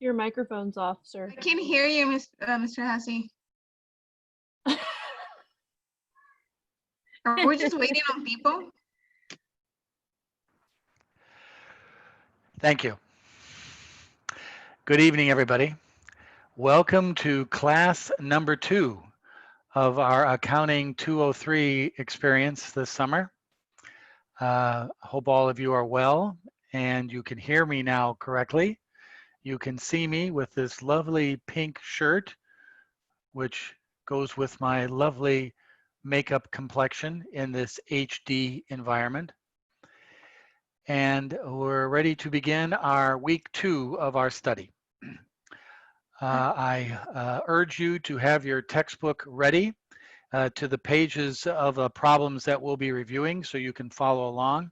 Your microphone's off, sir. I can't hear you, Mr. Hassey. Are we just waiting on people? Thank you. Good evening, everybody. Welcome to class number 2 of our Accounting 203 experience this summer. Hope all of you are well and you can hear me now correctly. You can see me with this lovely pink shirt, which goes with my lovely makeup complexion in this HD environment. And we're ready to begin our week 2 of our study. I urge you to have your textbook ready to the pages of the problems that we'll be reviewing so you can follow along,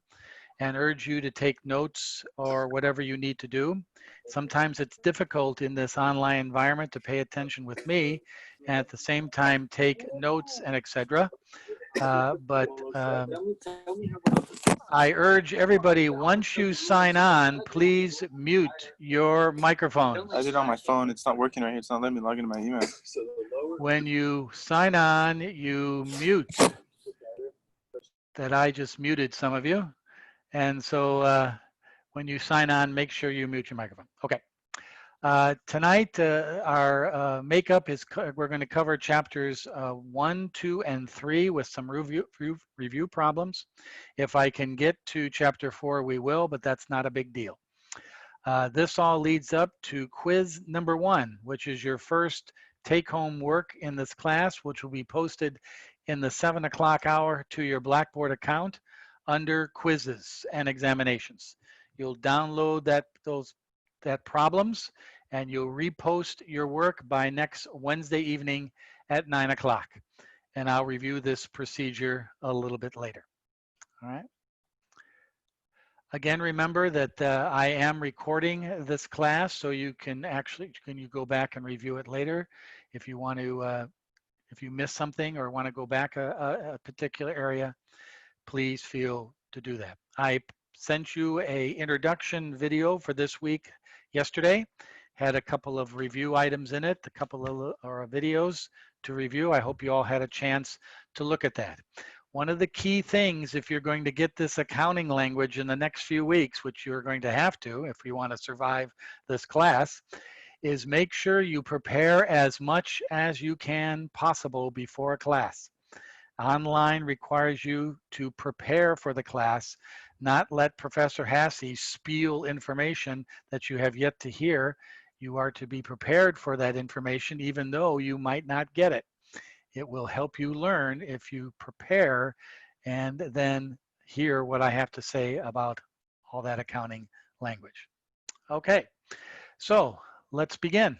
and urge you to take notes or whatever you need to do. Sometimes it's difficult in this online environment to pay attention with me and at the same time take notes and etc. But I urge everybody, once you sign on, please mute your microphone. I did it on my phone. It's not working right here. It's not letting me log into my email. When you sign on, you mute. That I just muted some of you. And so when you sign on, make sure you mute your microphone. Okay. Tonight, our makeup is, we're going to cover chapters 1, 2, and 3 with some review problems. If I can get to chapter 4, we will, but that's not a big deal. This all leads up to quiz number 1, which is your first take-home work in this class, which will be posted in the 7 o'clock hour to your Blackboard account under quizzes and examinations. You'll download that problems and you'll repost your work by next Wednesday evening at 9 o'clock. And I'll review this procedure a little bit later. All right. Again, remember that I am recording this class, so you can go back and review it later. If you want to, if you miss something or want to go back a particular area, please feel to do that. I sent you a introduction video for this week yesterday. Had a couple of review items in it, a couple of videos to review. I hope you all had a chance to look at that. One of the key things, if you're going to get this accounting language in the next few weeks, which you're going to have to if you want to survive this class, is make sure you prepare as much as you can possible before a class. Online requires you to prepare for the class, not let Professor Hassey spiel information that you have yet to hear. You are to be prepared for that information, even though you might not get it. It will help you learn if you prepare and then hear what I have to say about all that accounting language. Okay, so let's begin.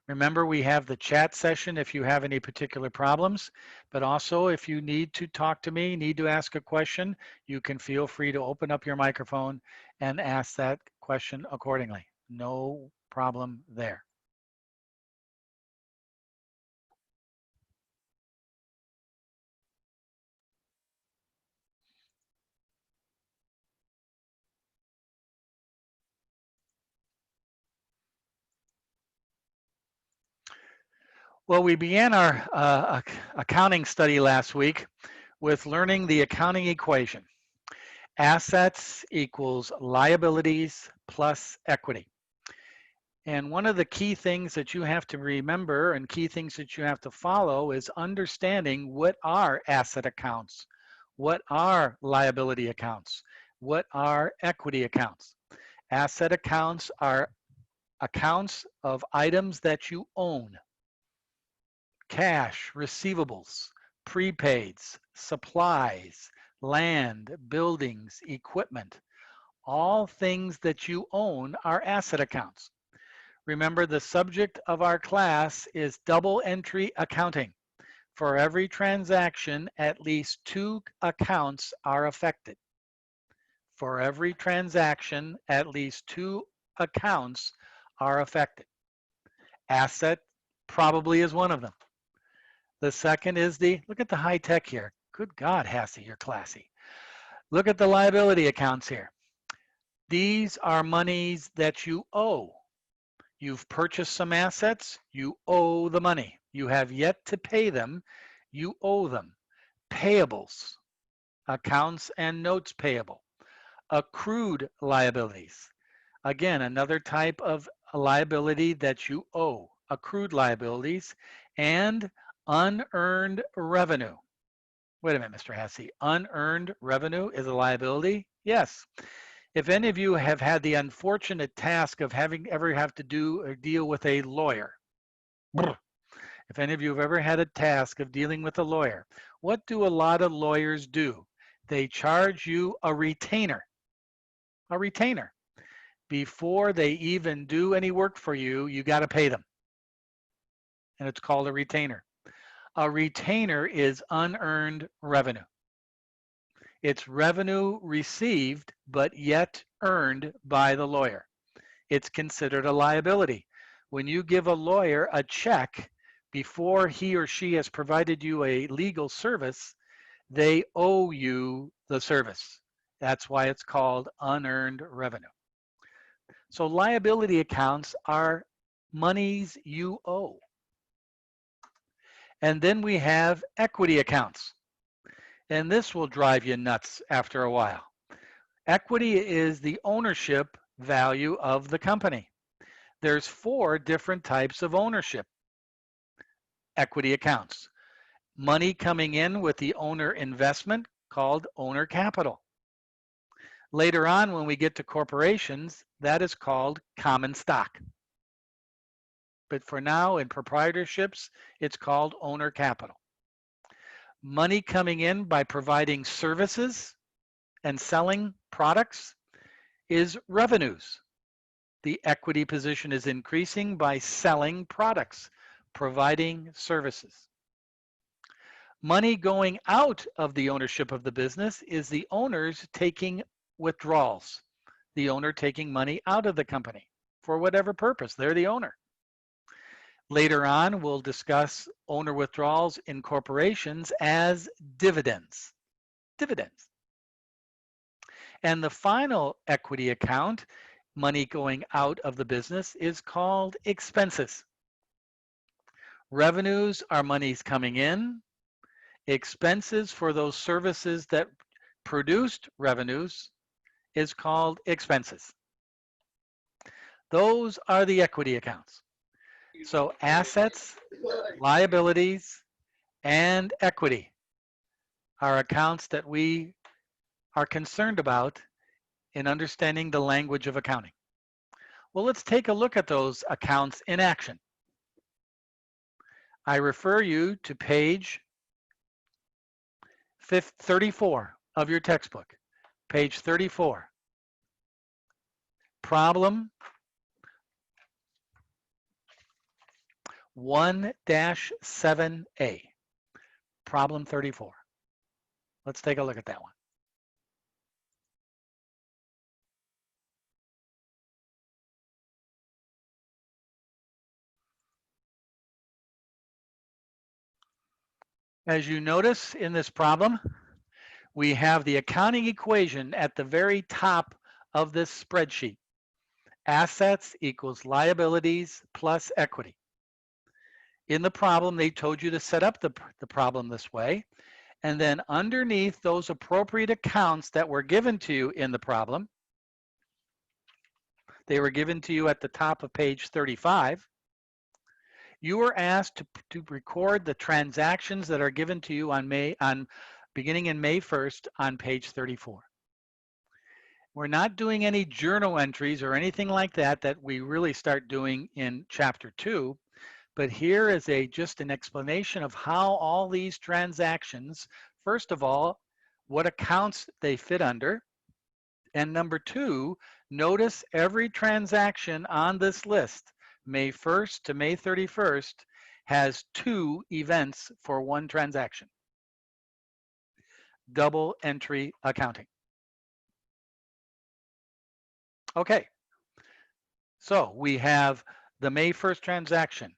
Remember, we have the chat session if you have any particular problems, but also if you need to talk to me, need to ask a question, you can feel free to open up your microphone and ask that question accordingly. No problem there. Well, we began our accounting study last week with learning the accounting equation. Assets equals liabilities plus equity. And one of the key things that you have to remember and key things that you have to follow is understanding what are asset accounts, what are liability accounts, what are equity accounts. Asset accounts are accounts of items that you own. Cash, receivables, prepaids, supplies, land, buildings, equipment, all things that you own are asset accounts. Remember, the subject of our class is double entry accounting. For every transaction, at least 2 accounts are affected. For every transaction, at least 2 accounts are affected. Asset probably is one of them. The second is look at the high tech here. Good God, Hassey, you're classy. Look at the liability accounts here. These are monies that you owe. You've purchased some assets, you owe the money. You have yet to pay them, you owe them. Payables, accounts and notes payable. Accrued liabilities. Again, another type of a liability that you owe. Accrued liabilities and unearned revenue. Wait a minute, Mr. Hasse. Unearned revenue is a liability? Yes. If any of you have had the unfortunate task of having ever have to do or deal with a lawyer, if any of you have ever had a task of dealing with a lawyer, what do a lot of lawyers do? They charge you a retainer. A retainer. Before they even do any work for you, you got to pay them. And it's called a retainer. A retainer is unearned revenue. It's revenue received, but yet earned by the lawyer. It's considered a liability. When you give a lawyer a check before he or she has provided you a legal service, they owe you the service. That's why it's called unearned revenue. So liability accounts are monies you owe. And then we have equity accounts. And this will drive you nuts after a while. Equity is the ownership value of the company. There's 4 different types of ownership equity accounts. Money coming in with the owner investment called owner capital. Later on, when we get to corporations, that is called common stock. But for now, in proprietorships, it's called owner capital. Money coming in by providing services and selling products is revenues. The equity position is increasing by selling products, providing services. Money going out of the ownership of the business is the owners taking withdrawals. The owner taking money out of the company for whatever purpose. They're the owner. Later on, we'll discuss owner withdrawals in corporations as dividends. Dividends. And the final equity account, money going out of the business, is called expenses. Revenues are monies coming in. Expenses for those services that produced revenues is called expenses. Those are the equity accounts. So assets, liabilities, and equity are accounts that we are concerned about in understanding the language of accounting. Well, let's take a look at those accounts in action. I refer you to page 34 of your textbook, page 34. Problem 1-7A, problem 34. Let's take a look at that one. As you notice in this problem, we have the accounting equation at the very top of this spreadsheet. Assets equals liabilities plus equity. In the problem, they told you to set up the problem this way. And then underneath those appropriate accounts that were given to you in the problem, they were given to you at the top of page 35. You were asked to record the transactions that are given to you beginning in May 1st on page 34. We're not doing any journal entries or anything like that we really start doing in chapter 2. But here is just an explanation of how all these transactions, first of all, what accounts they fit under. And number 2, notice every transaction on this list, May 1st to May 31st, has 2 events for one transaction. Double entry accounting. Okay, so we have the May 1st transaction.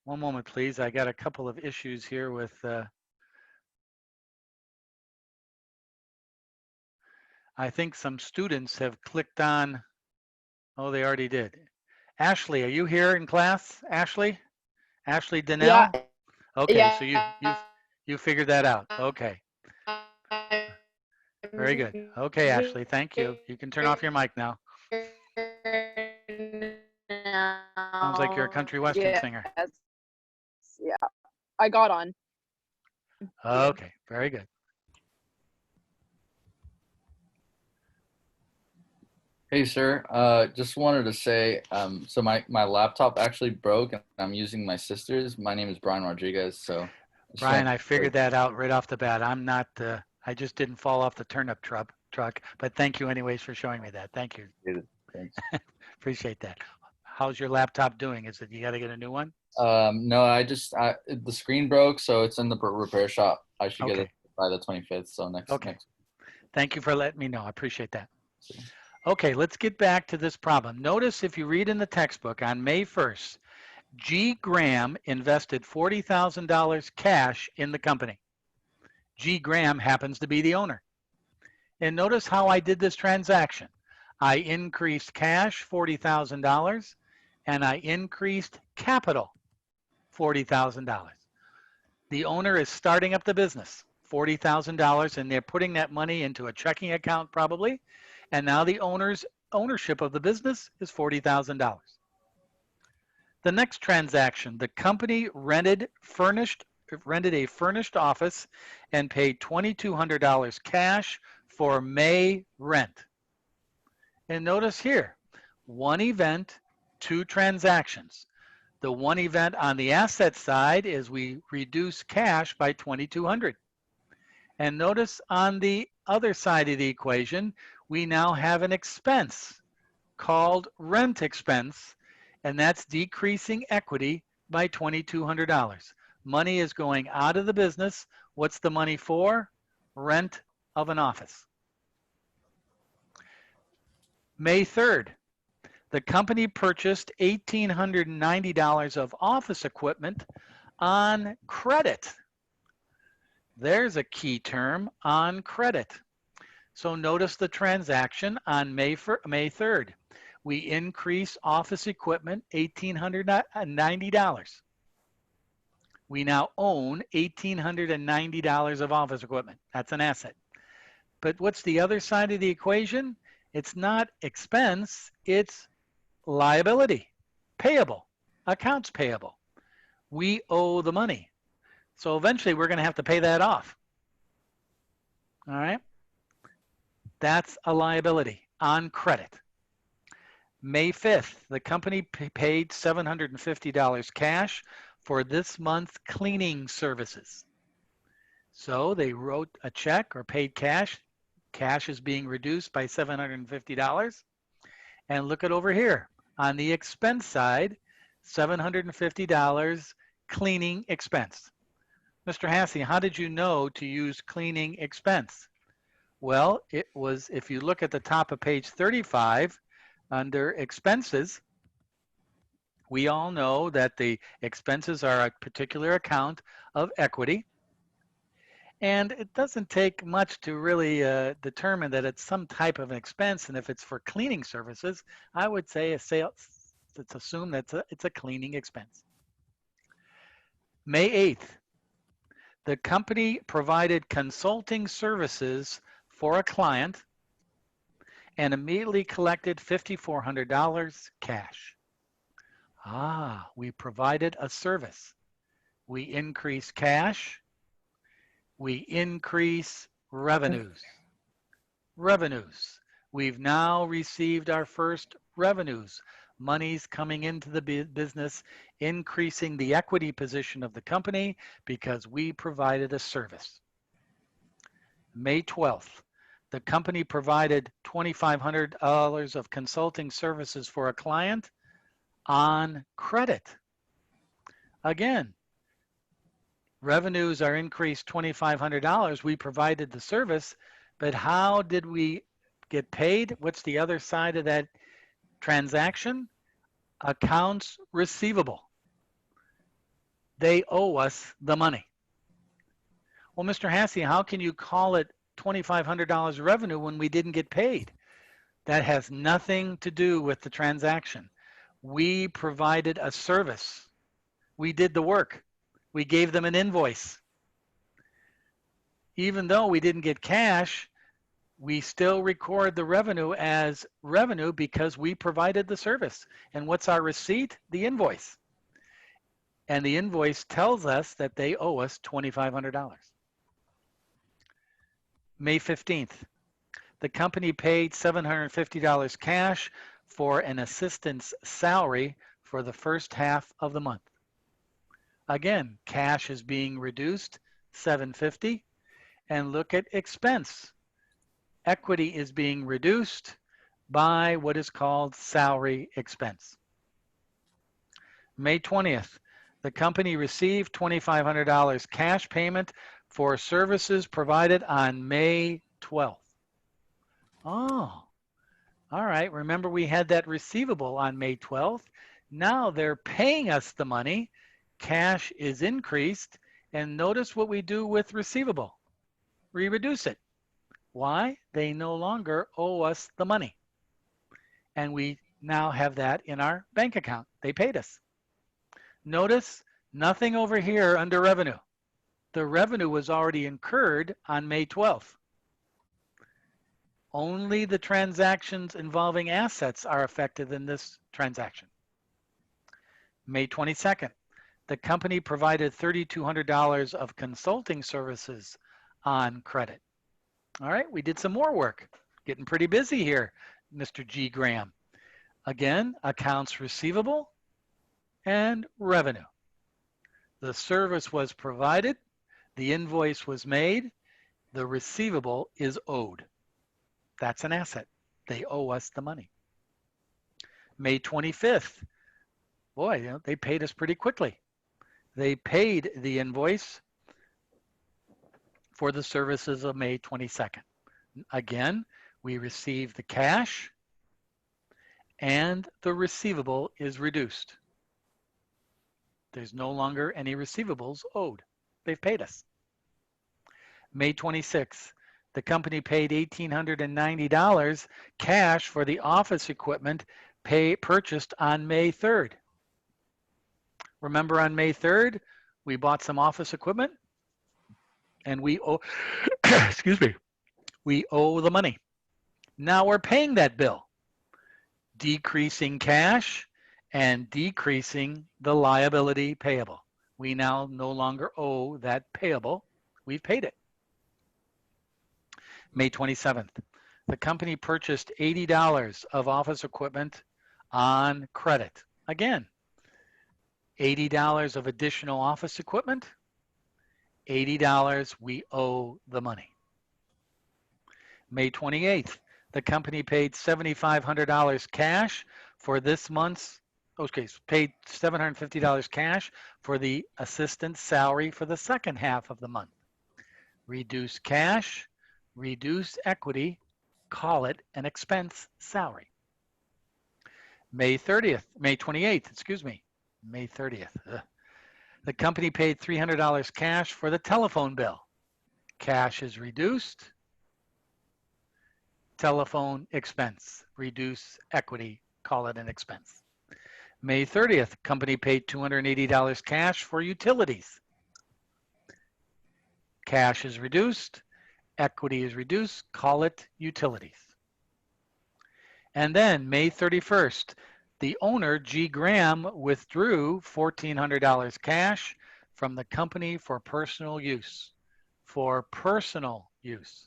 One moment, please. I got a couple of issues here with I think some students have clicked on, oh, they already did. Ashley, are you here in class? Ashley? Ashley Donnell? Yeah. Okay, Yeah. so you figured that out. Okay, very good. Okay, Ashley, thank you. You can turn off your mic now. Sounds like you're a country western singer. Yeah, I got on. Okay, very good. Hey, sir. Just wanted to say, so my laptop actually broke and I'm using my sister's. My name is Brian Rodriguez. So, Brian, I figured that out right off the bat. I'm not, I just didn't fall off the turnip truck, but thank you anyways for showing me that. Thank you. Thanks. Appreciate that. How's your laptop doing? Is it, you got to get a new one? No, the screen broke, so it's in the repair shop. I should get Okay. it by the 25th. So next. Thank you for letting me know. I appreciate that. Okay, let's get back to this problem. Notice if you read in the textbook on May 1st, G. Graham invested $40,000 cash in the company. G. Graham happens to be the owner. And notice how I did this transaction. I increased cash $40,000 and I increased capital $40,000. The owner is starting up the business, $40,000, and they're putting that money into a checking account probably. And now the owner's ownership of the business is $40,000. The next transaction, the company rented a furnished office and paid $2,200 cash for May rent. And notice here, one event, two transactions. The one event on the asset side is we reduce cash by $2,200. And notice on the other side of the equation, we now have an expense called rent expense, and that's decreasing equity by $2,200. Money is going out of the business. What's the money for? Rent of an office. May 3rd, the company purchased $1,890 of office equipment on credit. There's a key term, on credit. So notice the transaction on May 3rd. We increase office equipment $1,890. We now own $1,890 of office equipment. That's an asset. But what's the other side of the equation? It's not expense, it's liability, payable, accounts payable. We owe the money. So eventually we're going to have to pay that off. All right? That's a liability on credit. May 5th, the company paid $750 cash for this month's cleaning services. So they wrote a check or paid cash. Cash is being reduced by $750. And look at over here. On the expense side, $750 cleaning expense. Mr. Hassey, how did you know to use cleaning expense? Well, it was, if you look at the top of page 35, under expenses, we all know that the expenses are a particular account of equity. And it doesn't take much to really determine that it's some type of an expense. And if it's for cleaning services, I would say let's assume that it's a cleaning expense. May 8th, the company provided consulting services for a client and immediately collected $5,400 cash. We provided a service. We increase cash. We increase revenues. We've now received our first revenues. Money's coming into the business, increasing the equity position of the company because we provided a service. May 12th, the company provided $2,500 of consulting services for a client on credit. Again, revenues are increased $2,500. We provided the service, but how did we get paid? What's the other side of that transaction? Accounts receivable. They owe us the money. Well, Mr. Hassey, how can you call it $2,500 revenue when we didn't get paid? That has nothing to do with the transaction. We provided a service. We did the work. We gave them an invoice. Even though we didn't get cash, we still record the revenue as revenue because we provided the service. And what's our receipt? The invoice. And the invoice tells us that they owe us $2,500. May 15th, the company paid $750 cash for an assistant's salary for the first half of the month. Again, cash is being reduced, $750. And look at expense. Equity is being reduced by what is called salary expense. May 20th, the company received $2,500 cash payment for services provided on May 12th. Oh, all right. Remember we had that receivable on May 12th. Now they're paying us the money. Cash is increased. And notice what we do with receivable. We reduce it. Why? They no longer owe us the money. And we now have that in our bank account. They paid us. Notice nothing over here under revenue. The revenue was already incurred on May 12th. Only the transactions involving assets are affected in this transaction. May 22nd, the company provided $3,200 of consulting services on credit. All right, we did some more work. Getting pretty busy here, Mr. G. Graham. Again, accounts receivable and revenue. The service was provided, the invoice was made, the receivable is owed. That's an asset. They owe us the money. May 25th, boy, you know, they paid us pretty quickly. They paid the invoice for the services of May 22nd. Again, we receive the cash and the receivable is reduced. There's no longer any receivables owed. They've paid us. May 26th, the company paid $1,890 cash for the office equipment purchased on May 3rd. Remember on May 3rd, we bought some office equipment and we owe, excuse me, we owe the money. Now we're paying that bill, decreasing cash and decreasing the liability payable. We now no longer owe that payable. We've paid it. May 27th, the company purchased $80 of office equipment on credit. Again, $80 of additional office equipment, $80 we owe the money. May 28th, the company paid $7,500 cash for this month's, okay, paid $750 cash for the assistant's salary for the second half of the month. Reduce cash, reduce equity, call it an expense salary. May 28th, excuse me, May 30th. The company paid $300 cash for the telephone bill. Cash is reduced, telephone expense, reduce equity, call it an expense. May 30th, company paid $280 cash for utilities. Cash is reduced, equity is reduced, call it utilities. And then May 31st, the owner, G. Graham, withdrew $1,400 cash from the company for personal use. For personal use.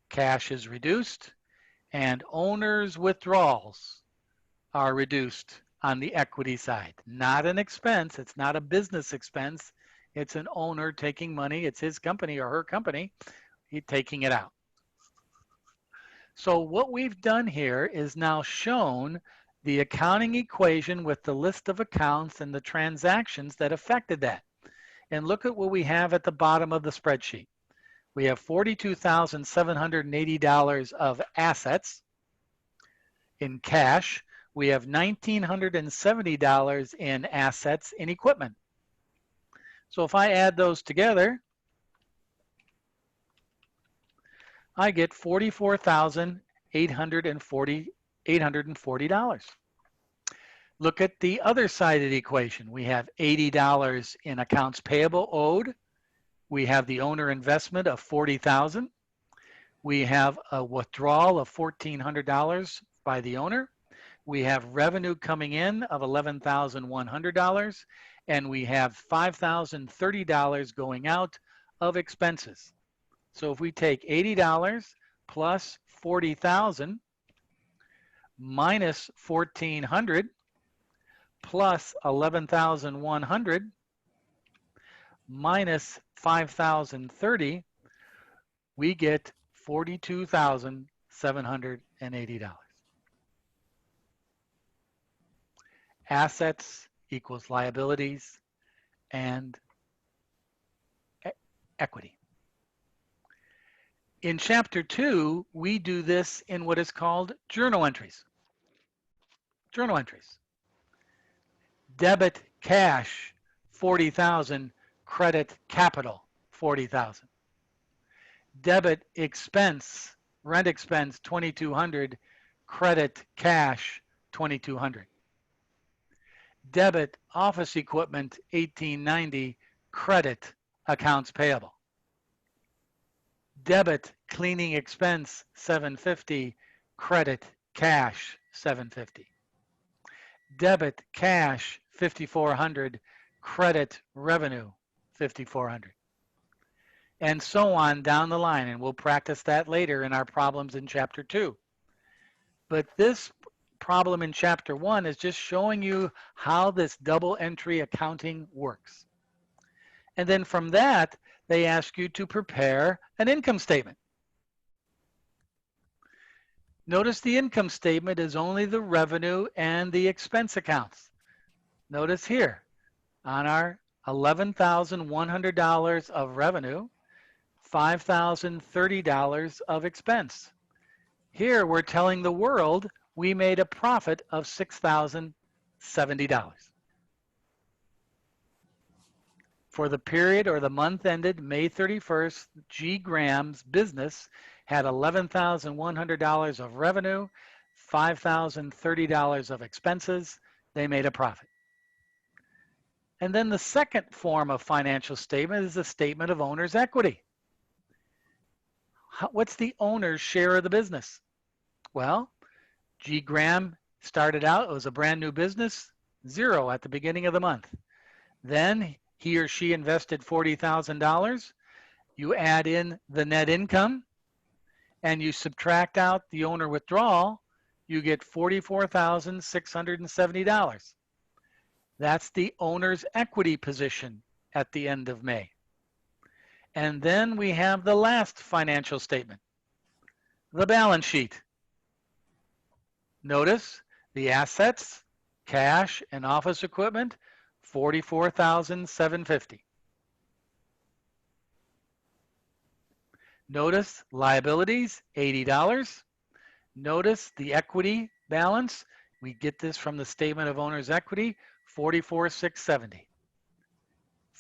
Cash is reduced and owner's withdrawals are reduced on the equity side. Not an expense, it's not a business expense, it's an owner taking money, it's his company or her company, he's taking it out. So what we've done here is now shown the accounting equation with the list of accounts and the transactions that affected that. And look at what we have at the bottom of the spreadsheet. We have $42,780 of assets in cash. We have $1,970 in assets in equipment. So if I add those together, I get $44,840. Look at the other side of the equation. We have $80 in accounts payable owed. We have the owner investment of $40,000. We have a withdrawal of $1,400 by the owner. We have revenue coming in of $11,100, and we have $5,030 going out of expenses. So if we take $80 plus $40,000 minus $1,400 plus $11,100 minus $5,030, we get $42,780. Assets equals liabilities and equity. In Chapter 2, we do this in what is called journal entries. Journal entries. Debit cash, 40,000, credit capital, 40,000. Debit expense, rent expense, 2,200, credit cash, 2,200. Debit office equipment, 1,890, credit accounts payable. Debit cleaning expense, 750, credit cash, 750. Debit cash, 5,400, credit revenue, 5,400. And so on down the line, and we'll practice that later in our problems in Chapter 2. But this problem in Chapter 1 is just showing you how this double entry accounting works. And then from that, they ask you to prepare an income statement. Notice the income statement is only the revenue and the expense accounts. Notice here, on our $11,100 of revenue, $5,030 of expense. Here we're telling the world we made a profit of $6,070. For the period or the month ended May 31st, G. Graham's business had $11,100 of revenue, $5,030 of expenses. They made a profit. And then the second form of financial statement is a statement of owner's equity. What's the owner's share of the business? Well, G. Graham started out, it was a brand new business, zero at the beginning of the month. Then he or she invested $40,000. You add in the net income and you subtract out the owner withdrawal, you get $44,670. That's the owner's equity position at the end of May. And then we have the last financial statement, the balance sheet. Notice the assets, cash, and office equipment, $44,750. Notice liabilities, $80. Notice the equity balance. We get this from the statement of owner's equity, $44,670.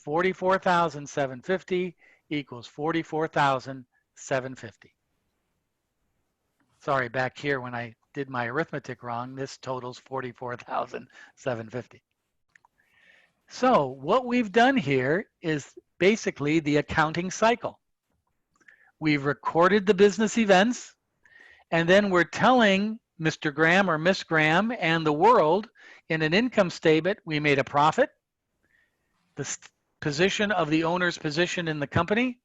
$44,750 equals $44,750. Sorry, back here when I did my arithmetic wrong, this totals $44,750. So what we've done here is basically the accounting cycle. We've recorded the business events, and then we're telling Mr. Graham or Miss Graham and the world in an income statement, we made a profit, the position of the owner's position in the company,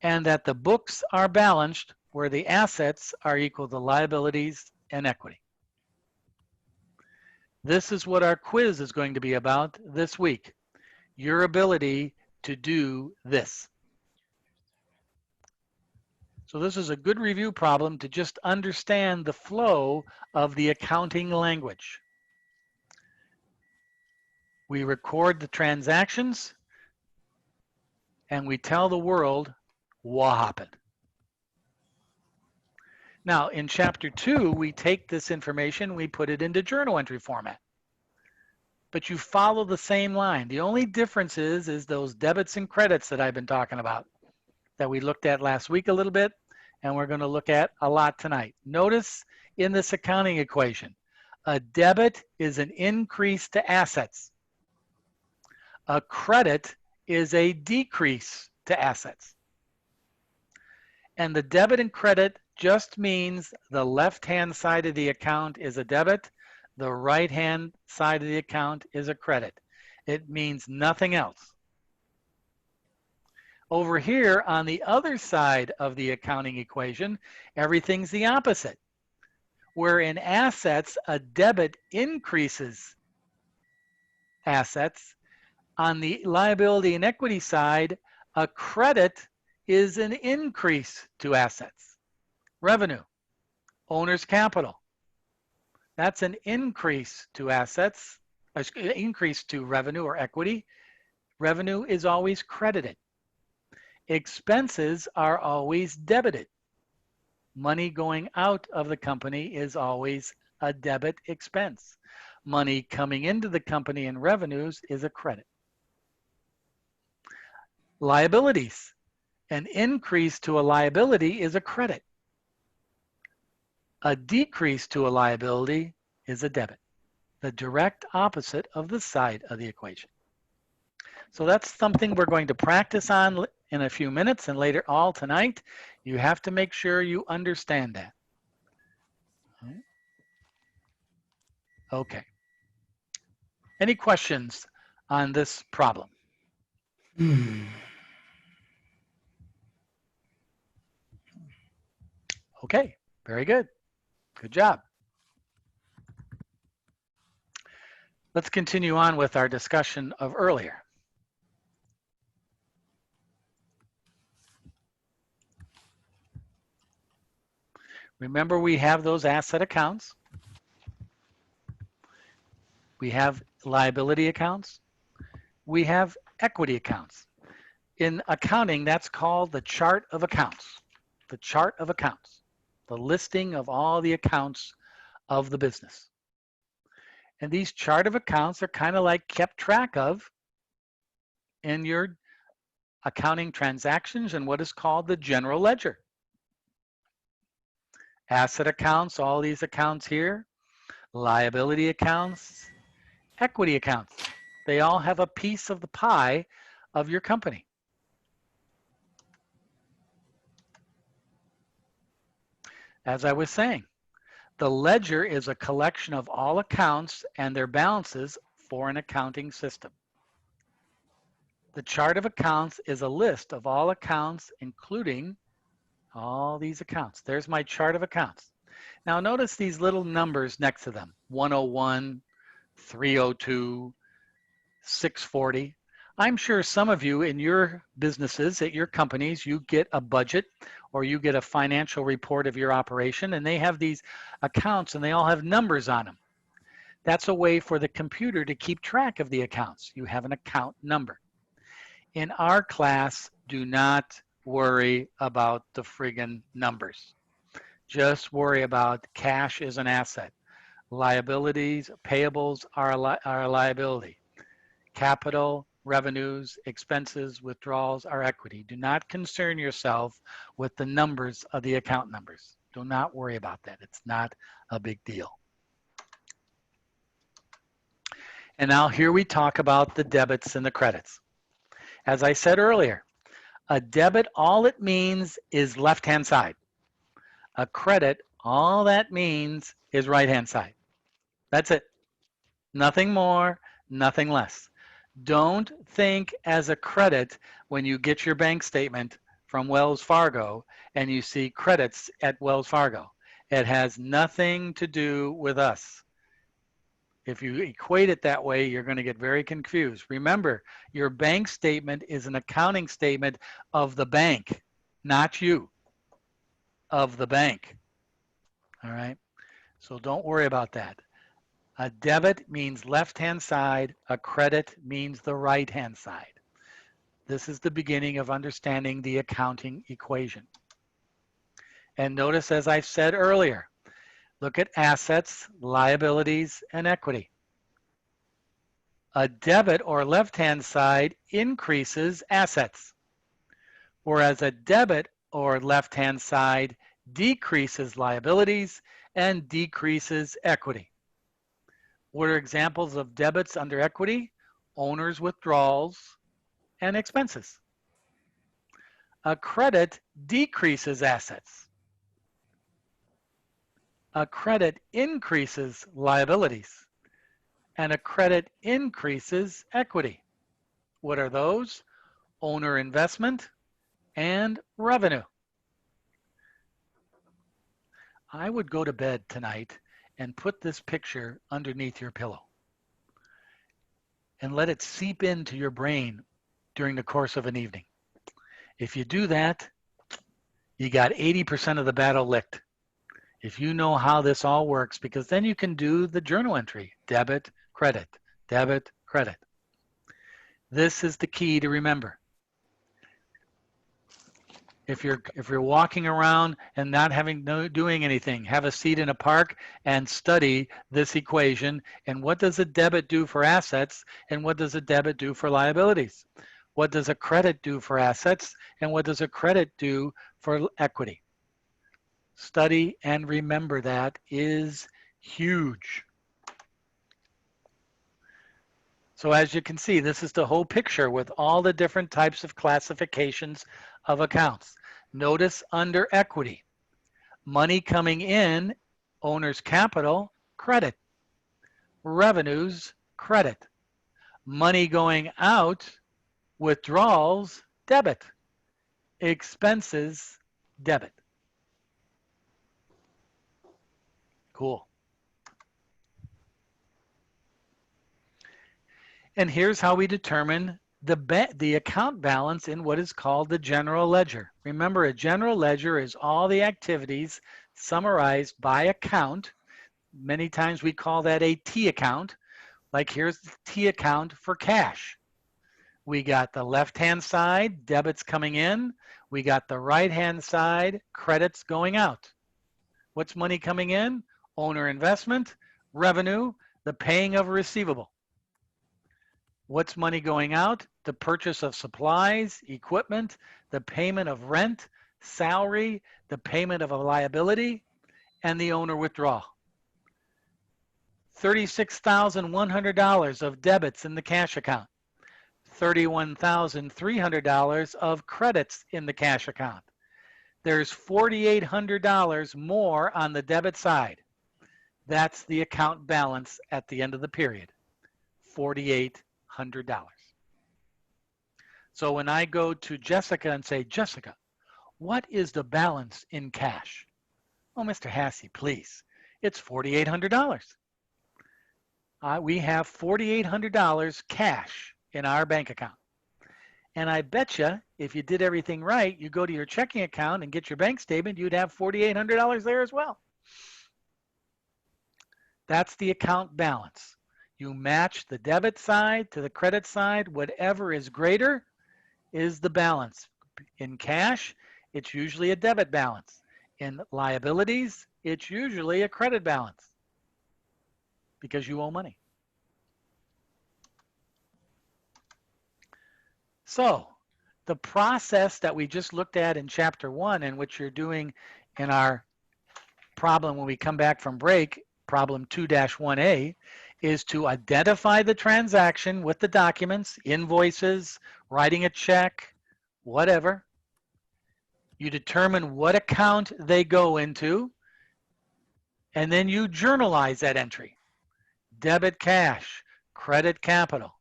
and that the books are balanced where the assets are equal to liabilities and equity. This is what our quiz is going to be about this week. Your ability to do this. So this is a good review problem to just understand the flow of the accounting language. We record the transactions and we tell the world what happened. Now, in Chapter 2, we take this information, we put it into journal entry format. But you follow the same line. The only difference is those debits and credits that I've been talking about, that we looked at last week a little bit, and we're going to look at a lot tonight. Notice in this accounting equation, A debit is an increase to assets. A credit is a decrease to assets. And the debit and credit just means the left-hand side of the account is a debit, the right-hand side of the account is a credit. It means nothing else. Over here on the other side of the accounting equation, everything's the opposite. Where in assets, a debit increases assets. On the liability and equity side, a credit is an increase to assets. Revenue, owner's capital. That's an increase to assets, increase to revenue or equity. Revenue is always credited. Expenses are always debited. Money going out of the company is always a debit expense. Money coming into the company in revenues is a credit. Liabilities. An increase to a liability is a credit. A decrease to a liability is a debit. The direct opposite of the side of the equation. So that's something we're going to practice on in a few minutes and later all tonight. You have to make sure you understand that. Okay. Any questions on this problem? Okay, very good. Good job. Let's continue on with our discussion of earlier. Remember, we have those asset accounts. We have liability accounts. We have equity accounts. In accounting, that's called the chart of accounts. The chart of accounts. The listing of all the accounts of the business. And these chart of accounts are kind of like kept track of in your accounting transactions and what is called the general ledger. Asset accounts, all these accounts here, liability accounts, equity accounts. They all have a piece of the pie of your company. As I was saying, the ledger is a collection of all accounts and their balances for an accounting system. The chart of accounts is a list of all accounts, including all these accounts. There's my chart of accounts. Now notice these little numbers next to them, 101, 302, 640. I'm sure some of you in your businesses, at your companies, you get a budget or you get a financial report of your operation and they have these accounts and they all have numbers on them. That's a way for the computer to keep track of the accounts. You have an account number. In our class, do not worry about the friggin' numbers. Just worry about cash is an asset. Liabilities, payables are a liability. Capital, revenues, expenses, withdrawals are equity. Do not concern yourself with the numbers of the account numbers. Do not worry about that. It's not a big deal. And now here we talk about the debits and the credits. As I said earlier, a debit, all it means is left-hand side. A credit, all that means is right-hand side. That's it. Nothing more, nothing less. Don't think as a credit when you get your bank statement from Wells Fargo and you see credits at Wells Fargo. It has nothing to do with us. If you equate it that way, you're going to get very confused. Remember, your bank statement is an accounting statement of the bank, not you, of the bank. All right? So don't worry about that. A debit means left-hand side. A credit means the right-hand side. This is the beginning of understanding the accounting equation. And notice, as I said earlier, look at assets, liabilities, and equity. A debit or left-hand side increases assets, whereas a debit or left-hand side decreases liabilities and decreases equity. What are examples of debits under equity? Owner's withdrawals and expenses. A credit decreases assets. A credit increases liabilities. And a credit increases equity. What are those? Owner investment and revenue. I would go to bed tonight and put this picture underneath your pillow and let it seep into your brain during the course of an evening. If you do that, you got 80% of the battle licked. If you know how this all works, because then you can do the journal entry, debit, credit, debit, credit. This is the key to remember. If you're walking around and not doing anything, have a seat in a park and study this equation. And what does a debit do for assets? And what does a debit do for liabilities? What does a credit do for assets? And what does a credit do for equity? Study and remember that is huge. So as you can see, this is the whole picture with all the different types of classifications of accounts. Notice under equity, money coming in, owner's capital, credit. Revenues, credit. Money going out, withdrawals, debit. Expenses, debit. Cool. And here's how we determine the account balance in what is called the general ledger. Remember, a general ledger is all the activities summarized by account. Many times we call that a T account. Like here's the T account for cash. We got the left-hand side, debits coming in. We got the right-hand side, credits going out. What's money coming in? Owner investment, revenue, the paying of a receivable. What's money going out? The purchase of supplies, equipment, the payment of rent, salary, the payment of a liability, and the owner withdrawal. $36,100 of debits in the cash account. $31,300 of credits in the cash account. There's $4,800 more on the debit side. That's the account balance at the end of the period, $4,800. So when I go to Jessica and say, Jessica, what is the balance in cash? Oh, Mr. Hassey, please. It's $4,800. We have $4,800 cash in our bank account. And I bet you, if you did everything right, you go to your checking account and get your bank statement, you'd have $4,800 there as well. That's the account balance. You match the debit side to the credit side. Whatever is greater is the balance. In cash, it's usually a debit balance. In liabilities, it's usually a credit balance because you owe money. So the process that we just looked at in Chapter 1 and which you're doing in our problem when we come back from break, problem 2-1A, is to identify the transaction with the documents, invoices, writing a check, whatever. You determine what account they go into, and then you journalize that entry. Debit cash, credit capital,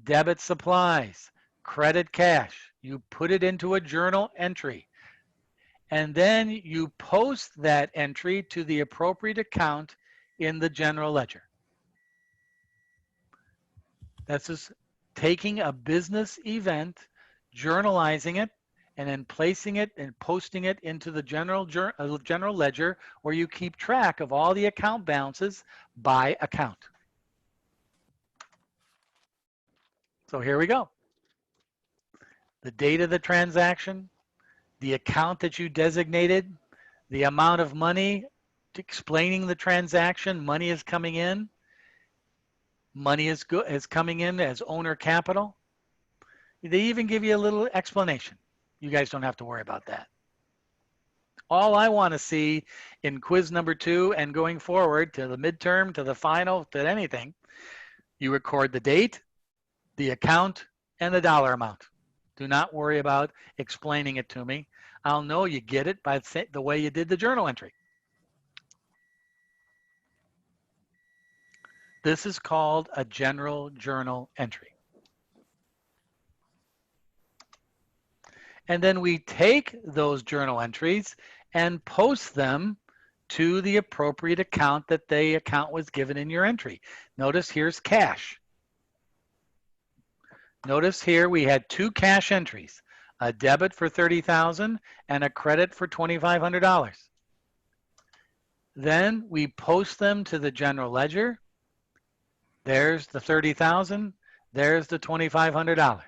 debit supplies, credit cash. You put it into a journal entry. And then you post that entry to the appropriate account in the general ledger. That's just taking a business event, journalizing it, and then placing it and posting it into the general ledger where you keep track of all the account balances by account. So here we go. The date of the transaction, the account that you designated, the amount of money, explaining the transaction, money is coming in. Money is coming in as owner capital. They even give you a little explanation. You guys don't have to worry about that. All I want to see in quiz number 2 and going forward to the midterm, to the final, to anything, you record the date, the account, and the dollar amount. Do not worry about explaining it to me. I'll know you get it by the way you did the journal entry. This is called a general journal entry. And then we take those journal entries and post them to the appropriate account that the account was given in your entry. Notice here's cash. Notice here we had 2 cash entries, a debit for $30,000 and a credit for $2,500. Then we post them to the general ledger. There's the $30,000, there's the $2,500.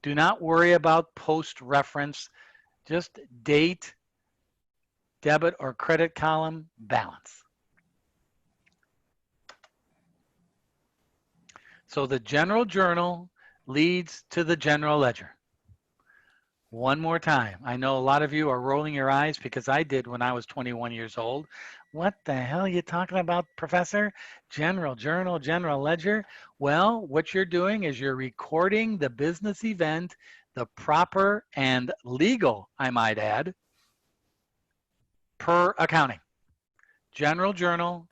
Do not worry about post reference, just date, debit or credit column, balance. So the general journal leads to the general ledger. One more time. I know a lot of you are rolling your eyes because I did when I was 21 years old. What the hell are you talking about, Professor? General journal, general ledger? Well, what you're doing is you're recording the business event, the proper and legal, I might add, per accounting. General journal,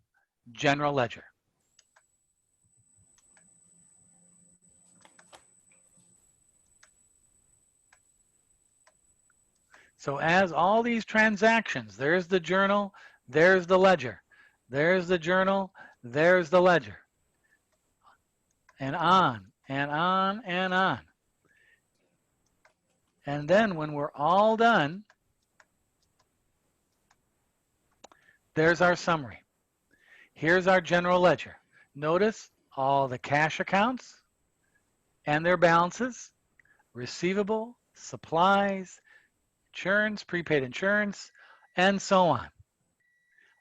general ledger. So as all these transactions, there's the journal, there's the ledger, there's the journal, there's the ledger, and on and on and on. And then when we're all done, there's our summary. Here's our general ledger. Notice all the cash accounts and their balances, receivable, supplies, insurance, prepaid insurance, and so on.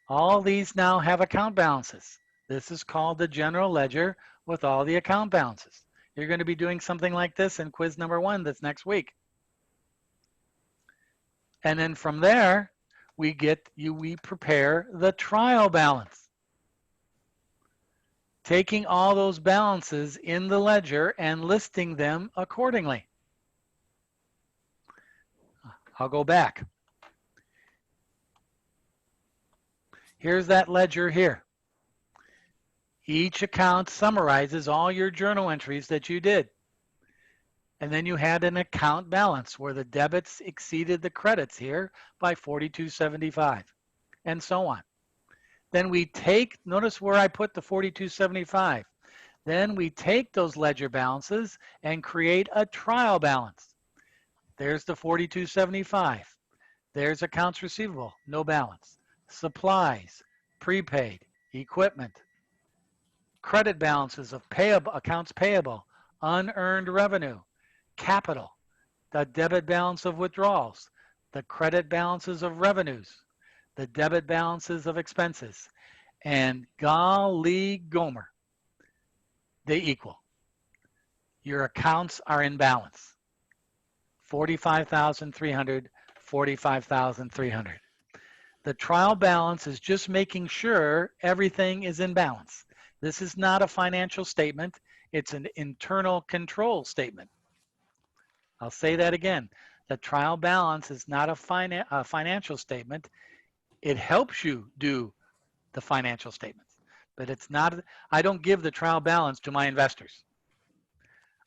All these now have account balances. This is called the general ledger with all the account balances. You're going to be doing something like this in quiz number 1 that's next week. And then from there, we prepare the trial balance. Taking all those balances in the ledger and listing them accordingly. I'll go back. Here's that ledger here. Each account summarizes all your journal entries that you did. And then you had an account balance where the debits exceeded the credits here by $42.75 and so on. Then we take, notice where I put the $42.75. Then we take those ledger balances and create a trial balance. There's the $42.75. There's accounts receivable, no balance. Supplies, prepaid, equipment. Credit balances of payable, accounts payable, unearned revenue, capital, the debit balance of withdrawals, the credit balances of revenues, the debit balances of expenses, and golly gomer, they equal. Your accounts are in balance. 45,300, 45,300. The trial balance is just making sure everything is in balance. This is not a financial statement. It's an internal control statement. I'll say that again. The trial balance is not a financial statement. It helps you do the financial statements, but it's not. I don't give the trial balance to my investors.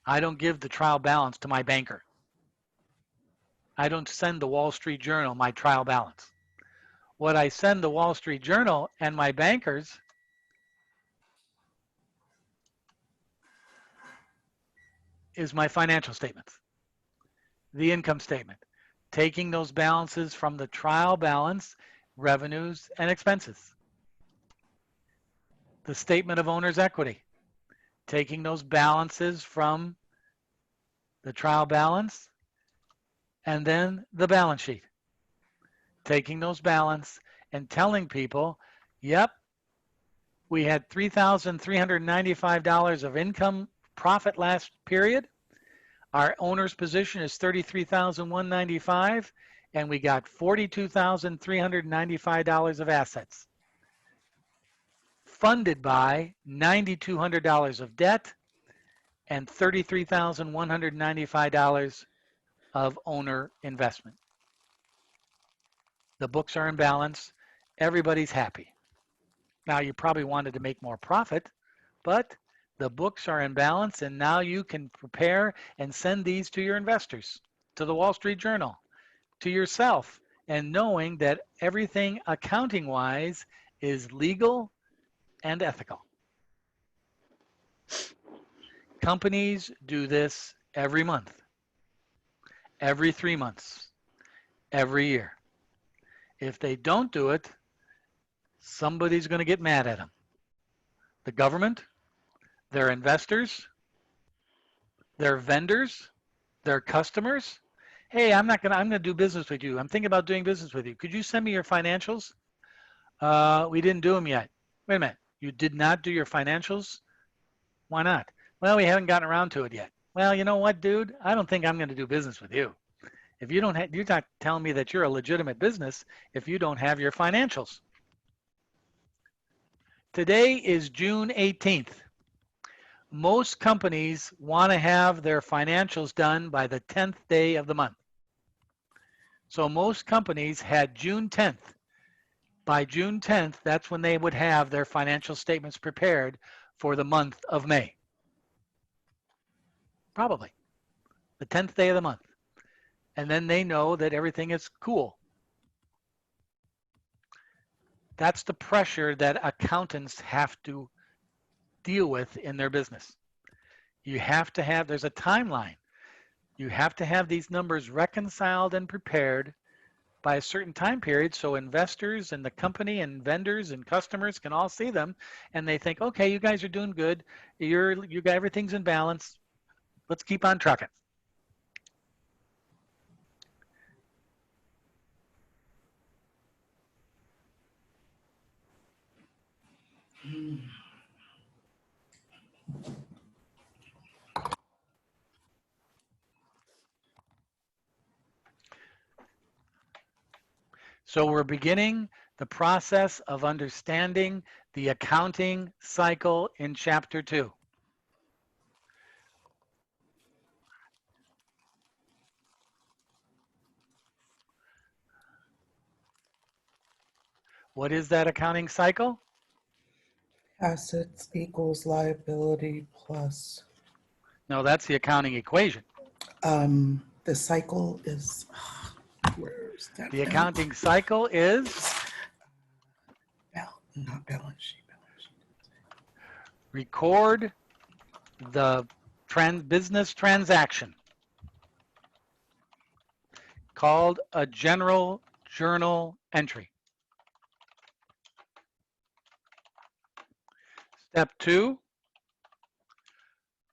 I don't give the trial balance to my banker. I don't send the Wall Street Journal my trial balance. What I send the Wall Street Journal and my bankers is my financial statements, the income statement, taking those balances from the trial balance, revenues, and expenses. The statement of owner's equity, taking those balances from the trial balance, and then the balance sheet, taking those balance and telling people, yep, we had $3,395 of income profit last period. Our owner's position is $33,195. and we got $42,395 of assets, funded by $9,200 of debt and $33,195 of owner investment. The books are in balance. Everybody's happy. Now, you probably wanted to make more profit, but the books are in balance, and now you can prepare and send these to your investors, to the Wall Street Journal, to yourself, and knowing that everything accounting-wise is legal and ethical. Companies do this every month, every 3 months, every year. If they don't do it, somebody's going to get mad at them. The government, their investors, their vendors, their customers. Hey, I'm going to do business with you. I'm thinking about doing business with you. Could you send me your financials? We didn't do them yet. Wait a minute. You did not do your financials? Why not? Well, we haven't gotten around to it yet. Well, you know what, dude? I don't think I'm going to do business with you. If you don't you're not telling me that you're a legitimate business if you don't have your financials. Today is June 18th. Most companies want to have their financials done by the 10th day of the month. So most companies had June 10th. By June 10th, that's when they would have their financial statements prepared for the month of May. Probably the 10th day of the month. And then they know that everything is cool. That's the pressure that accountants have to deal with in their business. You have to have, there's a timeline. You have to have these numbers reconciled and prepared by a certain time period so investors and the company and vendors and customers can all see them and they think, okay, you guys are doing good. You got everything's in balance. Let's keep on trucking. So we're beginning the process of understanding the accounting cycle in Chapter 2. What is that accounting cycle? Assets equals liability plus, No, that's the accounting equation. the cycle is, where's that? The accounting cycle is Not balance sheet. record the business transaction called a general journal entry. Step 2,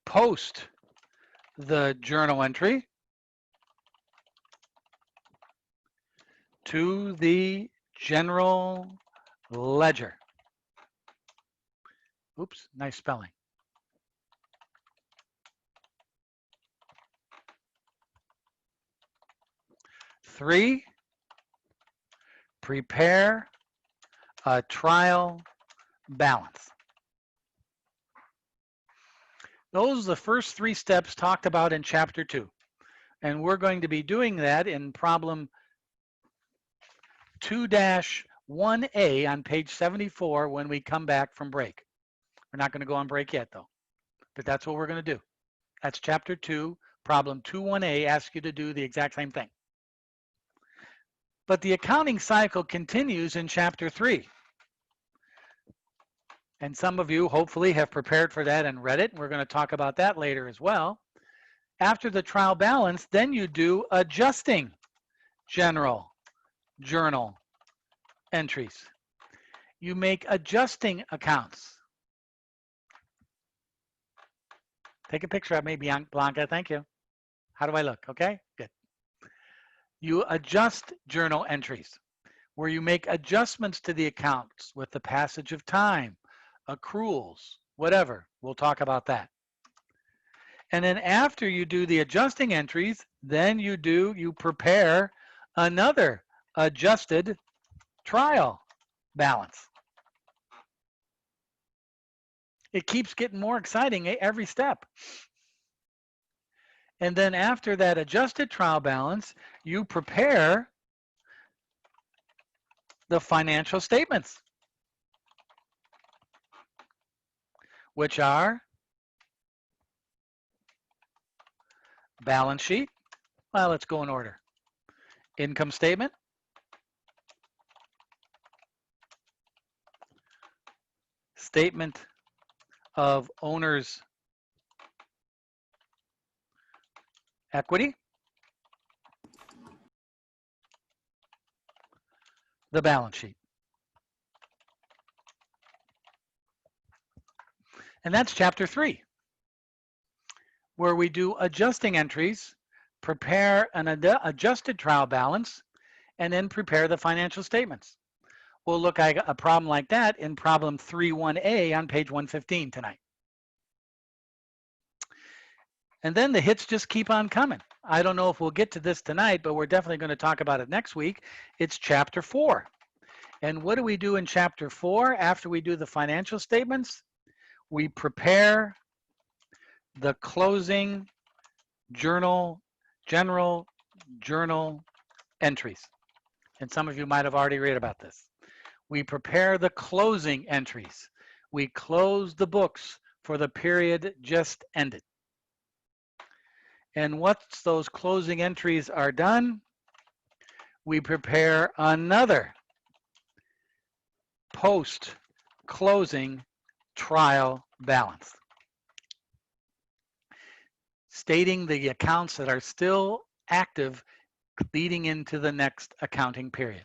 post the journal entry to the general ledger. Oops, nice spelling. Three, prepare a trial balance. Those are the first 3 steps talked about in Chapter 2. And we're going to be doing that in problem 2-1A on page 74 when we come back from break. We're not going to go on break yet, though. But that's what we're going to do. That's Chapter 2. Problem 2-1A asks you to do the exact same thing. But the accounting cycle continues in Chapter 3. And some of you hopefully have prepared for that and read it. We're going to talk about that later as well. After the trial balance, then you do adjusting general journal entries. You make adjusting accounts. Take a picture of me, Blanca. Thank you. How do I look? Okay, good. You adjust journal entries where you make adjustments to the accounts with the passage of time, accruals, whatever. We'll talk about that. And then after you do the adjusting entries, then you prepare another adjusted trial balance. It keeps getting more exciting every step. And then after that adjusted trial balance, you prepare the financial statements, which are balance sheet. Well, let's go in order. Income statement, statement of owner's equity, the balance sheet. And that's chapter 3, where we do adjusting entries, prepare an adjusted trial balance, and then prepare the financial statements. We'll look at a problem like that in problem 3.1a on page 115 tonight. And then the hits just keep on coming. I don't know if we'll get to this tonight, but we're definitely going to talk about it next week. It's chapter 4. And what do we do in chapter 4 after we do the financial statements? We prepare the closing general journal entries. And some of you might have already read about this. We prepare the closing entries. We close the books for the period just ended. And once those closing entries are done, we prepare another post-closing trial balance, stating the accounts that are still active leading into the next accounting period.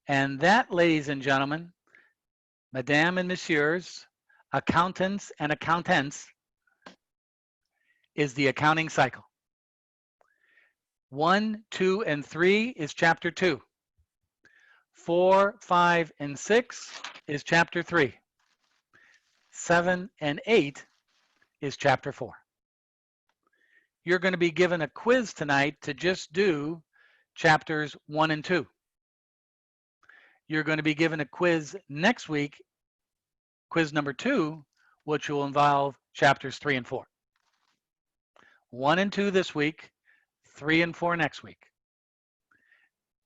And that, ladies and gentlemen, Madame and Messieurs, accountants and accountants, is the accounting cycle. 1, 2, and 3 is chapter 2. 4, 5, and 6 is chapter 3. 7 and 8 is chapter 4. You're going to be given a quiz tonight to just do chapters 1 and 2. You're going to be given a quiz next week, quiz number 2, which will involve chapters 3 and 4. 1 and 2 this week, 3 and 4 next week.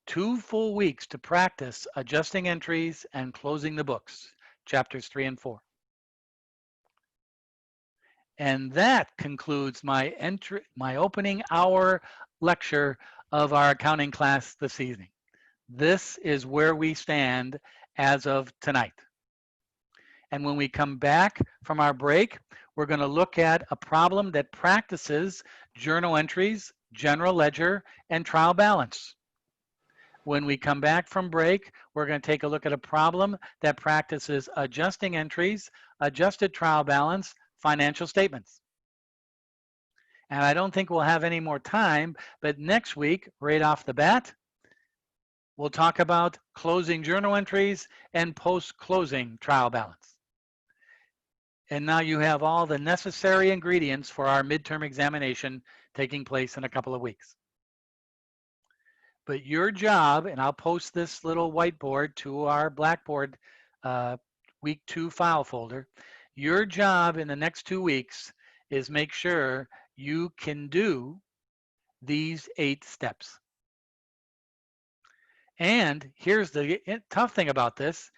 2 full weeks to practice adjusting entries and closing the books, chapters 3 and 4. And that concludes my opening hour lecture of our accounting class this evening. This is where we stand as of tonight. And when we come back from our break, we're going to look at a problem that practices journal entries, general ledger, and trial balance. When we come back from break, we're going to take a look at a problem that practices adjusting entries, adjusted trial balance, financial statements. And I don't think we'll have any more time, but next week, right off the bat, we'll talk about closing journal entries and post-closing trial balance. And now you have all the necessary ingredients for our midterm examination taking place in a couple of weeks. But your job, and I'll post this little whiteboard to our Blackboard week 2 file folder. Your job in the next 2 weeks is make sure you can do these 8 steps. And here's the tough thing about this.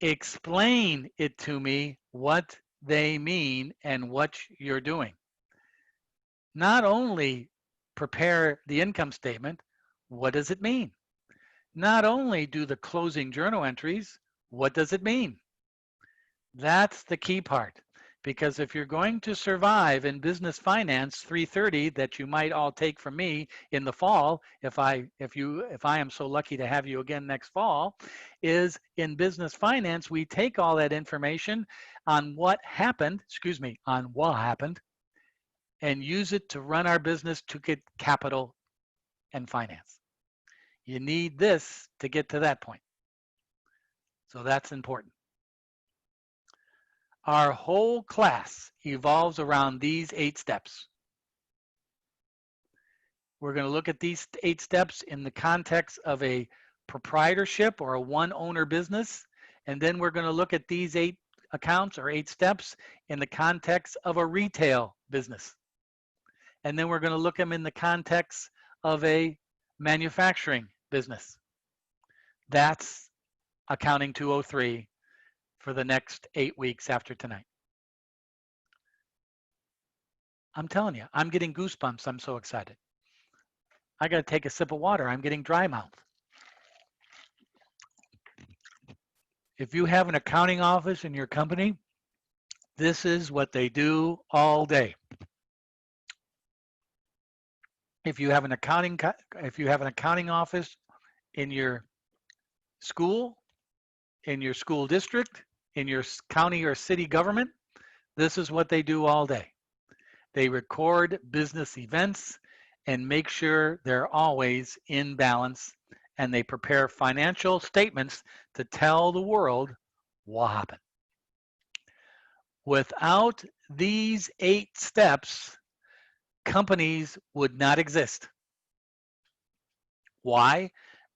Explain it to me what they mean and what you're doing. Not only prepare the income statement, what does it mean? Not only do the closing journal entries, what does it mean? That's the key part. Because if you're going to survive in Business Finance 330 that you might all take from me in the fall, if I am so lucky to have you again next fall, is in Business Finance, we take all that information on what happened, and use it to run our business to get capital and finance. You need this to get to that point. So that's important. Our whole class evolves around these 8 steps. We're going to look at these 8 steps in the context of a proprietorship or a one-owner business. And then we're going to look at these 8 accounts or 8 steps in the context of a retail business. And then we're going to look at them in the context of a manufacturing business. That's Accounting 203 for the next 8 weeks after tonight. I'm telling you, I'm getting goosebumps. I'm so excited. I got to take a sip of water. I'm getting dry mouth. If you have an accounting office in your company, this is what they do all day. If you have an accounting office in your school, in your school district, in your county or city government, this is what they do all day. They record business events and make sure they're always in balance, and they prepare financial statements to tell the world what happened. Without these 8 steps, companies would not exist. Why?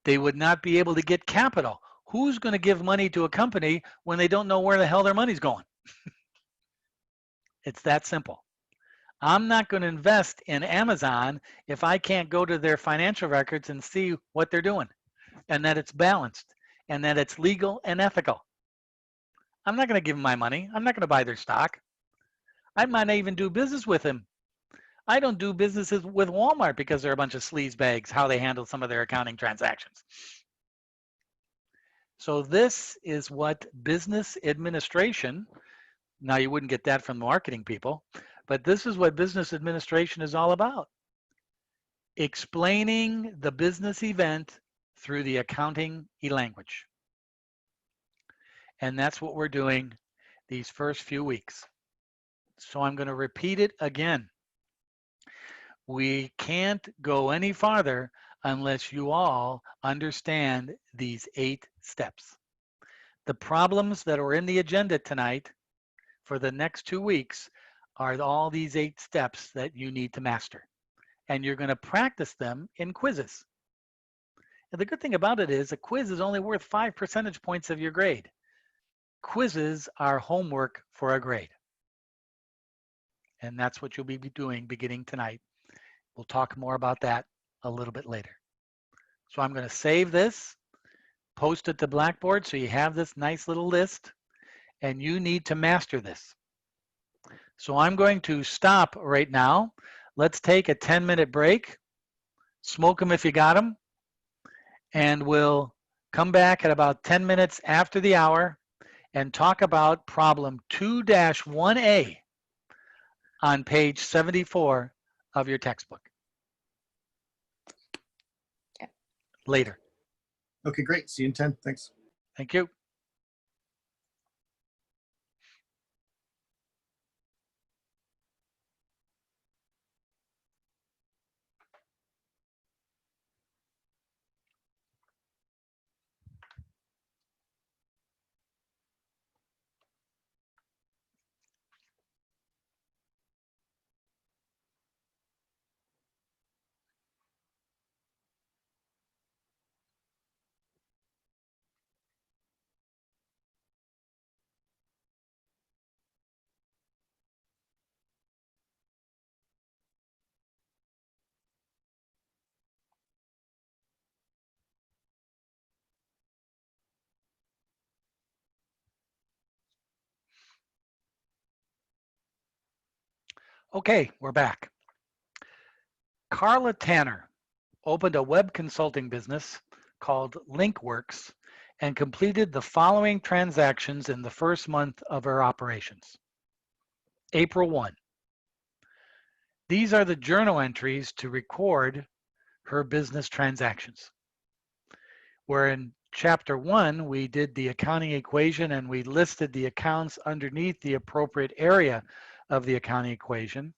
They would not be able to get capital. Who's going to give money to a company when they don't know where the hell their money's going? It's that simple. I'm not going to invest in Amazon if I can't go to their financial records and see what they're doing, and that it's balanced, and that it's legal and ethical. I'm not going to give them my money. I'm not going to buy their stock. I might not even do business with them. I don't do businesses with Walmart because they're a bunch of sleazebags, how they handle some of their accounting transactions. So this is what business administration, now you wouldn't get that from the marketing people, but this is what business administration is all about. Explaining the business event through the accounting language. And that's what we're doing these first few weeks. So I'm going to repeat it again. We can't go any farther unless you all understand these 8 steps. The problems that are in the agenda tonight for the next 2 weeks are all these 8 steps that you need to master. And you're going to practice them in quizzes. And the good thing about it is a quiz is only worth 5 percentage points of your grade. Quizzes are homework for a grade. And that's what you'll be doing beginning tonight. We'll talk more about that a little bit later. So I'm going to save this, post it to Blackboard so you have this nice little list, and you need to master this. So I'm going to stop right now. Let's take a 10-minute break. Smoke them if you got them. And we'll come back at about 10 minutes after the hour and talk about problem 2-1A on page 74 of your textbook. Okay. Later. Okay, great. See you in 10. Thanks. Thank you. Okay, we're back. Carla Tanner opened a web consulting business called LinkWorks and completed the following transactions in the first month of her operations. April 1. These are the journal entries to record her business transactions. Where in chapter 1, we did the accounting equation and we listed the accounts underneath the appropriate area of the accounting equation.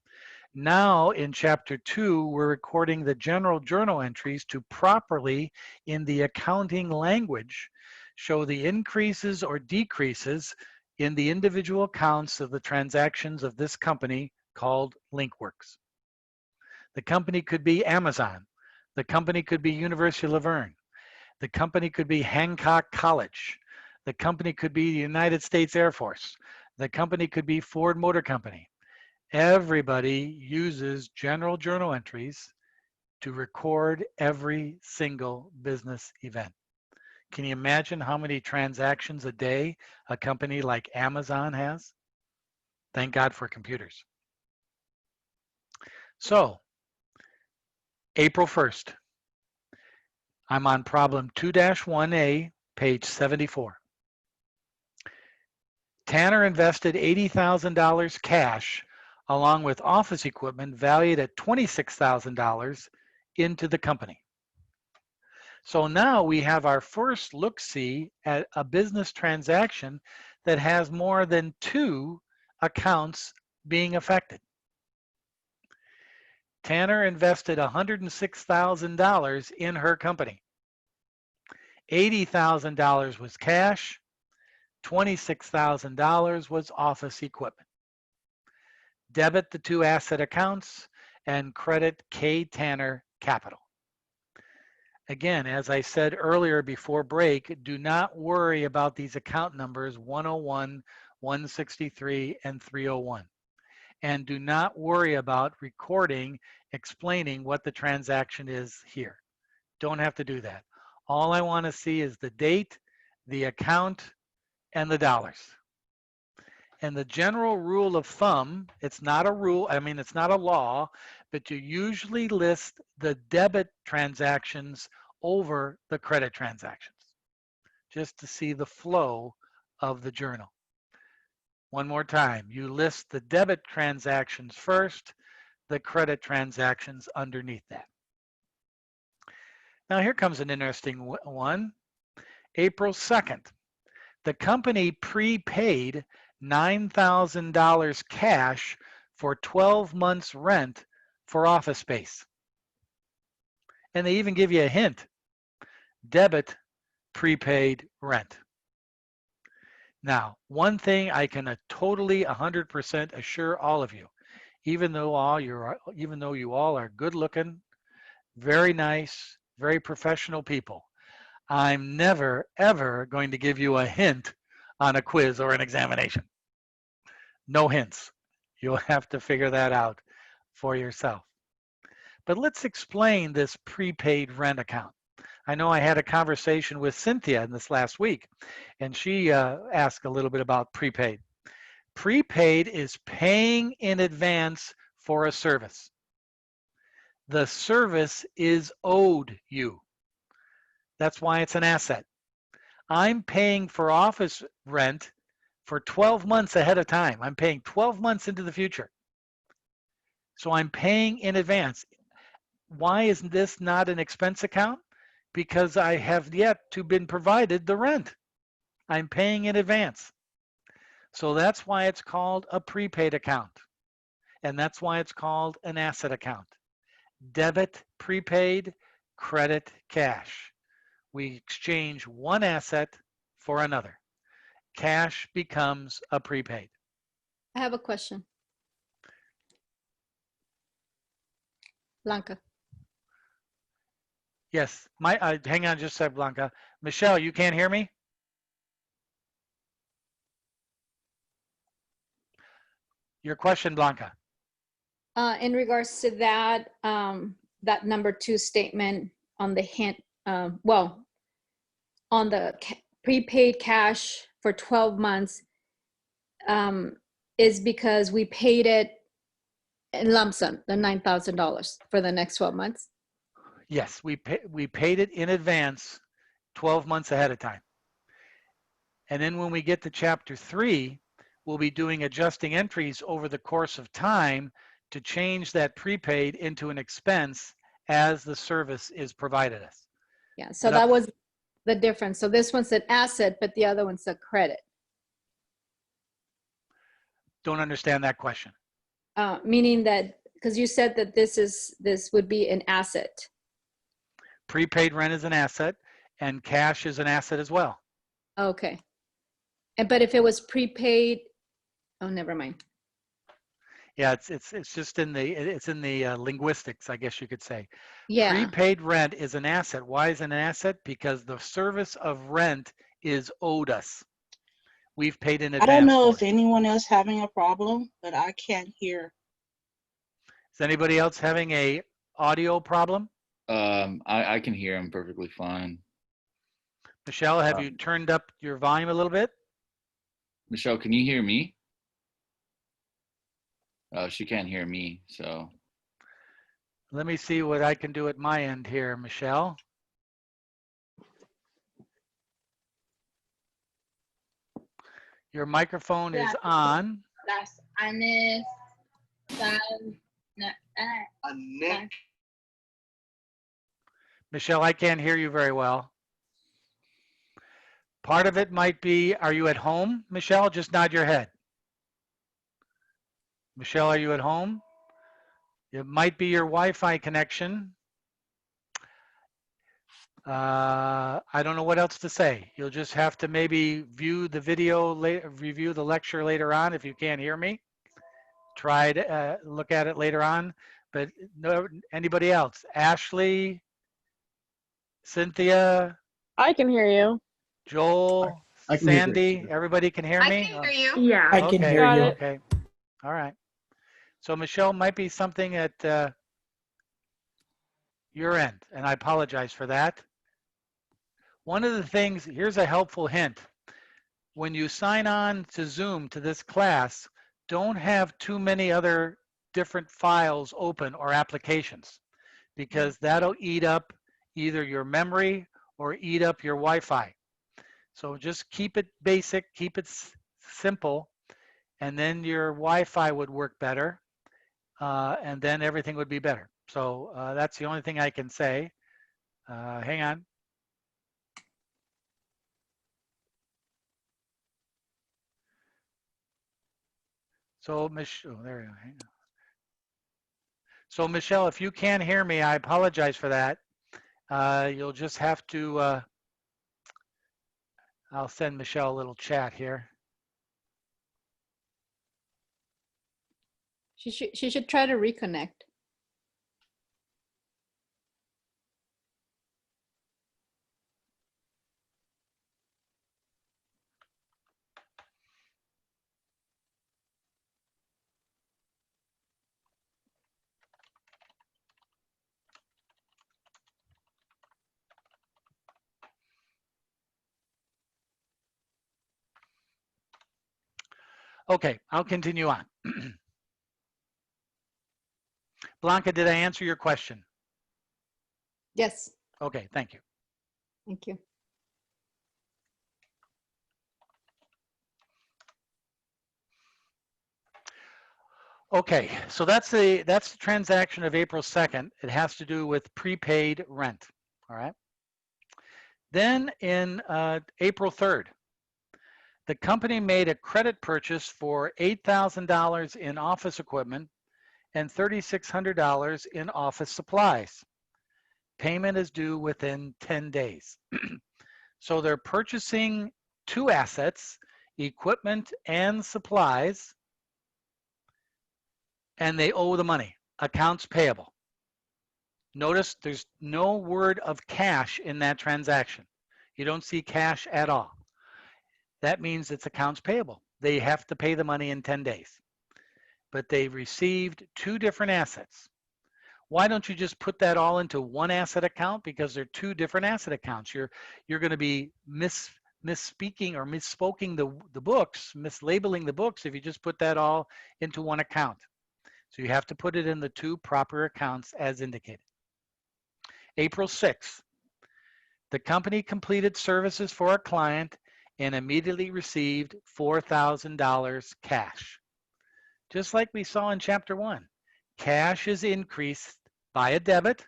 Now in chapter 2, we're recording the general journal entries to properly, in the accounting language, show the increases or decreases in the individual accounts of the transactions of this company called LinkWorks. The company could be Amazon. The company could be University of Laverne. The company could be Hancock College. The company could be the United States Air Force. The company could be Ford Motor Company. Everybody uses general journal entries to record every single business event. Can you imagine how many transactions a day a company like Amazon has? Thank God for computers. So, April 1st, I'm on problem 2-1A, page 74. Tanner invested $80,000 cash along with office equipment valued at $26,000 into the company. So now we have our first look-see at a business transaction that has more than 2 accounts being affected. Tanner invested $106,000 in her company. $80,000 was cash, $26,000 was office equipment. Debit the 2 asset accounts and credit K. Tanner Capital. Again, as I said earlier before break, do not worry about these account numbers 101, 163, and 301. And do not worry about recording, explaining what the transaction is here. Don't have to do that. All I want to see is the date, the account, and the dollars. And the general rule of thumb, it's not a rule, I mean, it's not a law, but you usually list the debit transactions over the credit transactions, just to see the flow of the journal. One more time, you list the debit transactions first, the credit transactions underneath that. Now here comes an interesting one. April 2nd, the company prepaid $9,000 cash for 12 months rent for office space. And they even give you a hint, debit prepaid rent. Now, one thing I can totally 100% assure all of you, even though you all are good looking, very nice, very professional people, I'm never ever going to give you a hint on a quiz or an examination. No hints. You'll have to figure that out for yourself. But let's explain this prepaid rent account. I know I had a conversation with Cynthia in this last week, and she asked a little bit about prepaid. Prepaid is paying in advance for a service. The service is owed you. That's why it's an asset. I'm paying for office rent for 12 months ahead of time. I'm paying 12 months into the future. So I'm paying in advance. Why is this not an expense account? Because I have yet to been provided the rent. I'm paying in advance. So that's why it's called a prepaid account. And that's why it's called an asset account. Debit prepaid, credit cash. We exchange one asset for another. Cash becomes a prepaid. I have a question. Blanca. Yes, hang on just a sec, Blanca. Michelle, you can't hear me? Your question, Blanca. In regards to that, that number 2 statement on the hint, well, on the prepaid cash for 12 months is because we paid it in lump sum, the $9,000 for the next 12 months? Yes, we paid it in advance 12 months ahead of time. And then when we get to chapter 3, we'll be doing adjusting entries over the course of time to change that prepaid into an expense as the service is provided us. Yeah, so that was the difference. So this one's an asset, but the other one's a credit. Don't understand that question. Meaning that, because you said that this would be an asset. Prepaid rent is an asset and cash is an asset as well. Okay. But if it was prepaid, oh, never mind. Yeah, it's just in the linguistics, I guess you could say. Yeah. Prepaid rent is an asset. Why is it an asset? Because the service of rent is owed us. We've paid in I advance. don't know for if it. anyone else having a problem, but I can't hear. Is anybody else having a audio problem? I can hear him perfectly fine. Michelle, have you turned up your volume a little bit? Michelle, can you hear me? She can't hear me, so. Let me see what I can do at my end here, Michelle. Your microphone is on. Michelle, I can't hear you very well. Part of it might be, are you at home, Michelle? Just nod your head. Michelle, are you at home? It might be your Wi-Fi connection. I don't know what else to say. You'll just have to maybe view the video, review the lecture later on if you can't hear me. Try to look at it later on. But no, anybody else? Ashley, Cynthia, I can hear you. I Joel, can hear you. Sandy, everybody can hear I me? can hear you. Yeah. I can Okay, hear got you. it. Okay, all right. So Michelle, might be something at your end, and I apologize for that. One of the things, here's a helpful hint. When you sign on to Zoom to this class, don't have too many other different files open or applications, because that'll eat up either your memory or eat up your Wi-Fi. So just keep it basic, keep it simple, and then your Wi-Fi would work better, and then everything would be better. So that's the only thing I can say. Hang on. So, Michelle, oh, there we go. Hang on. So, Michelle, if you can't hear me, I apologize for that. You'll just have to, I'll send Michelle a little chat here. She should try to reconnect. Okay, I'll continue on. Blanca, did I answer your question? Yes, Okay, thank you. thank you. Okay, so that's the transaction of April 2nd. It has to do with prepaid rent, all right? Then in April 3rd, the company made a credit purchase for $8,000 in office equipment and $3,600 in office supplies. Payment is due within 10 days. So they're purchasing two assets, equipment and supplies, and they owe the money. Accounts payable. Notice there's no word of cash in that transaction. You don't see cash at all. That means it's accounts payable. They have to pay the money in 10 days. But they received two different assets. Why don't you just put that all into one asset account? Because they're two different asset accounts. You're going to be misspeaking or misspoking the books, mislabeling the books if you just put that all into one account. So you have to put it in the two proper accounts as indicated. April 6th, the company completed services for a client and immediately received $4,000 cash. Just like we saw in chapter 1, cash is increased by a debit,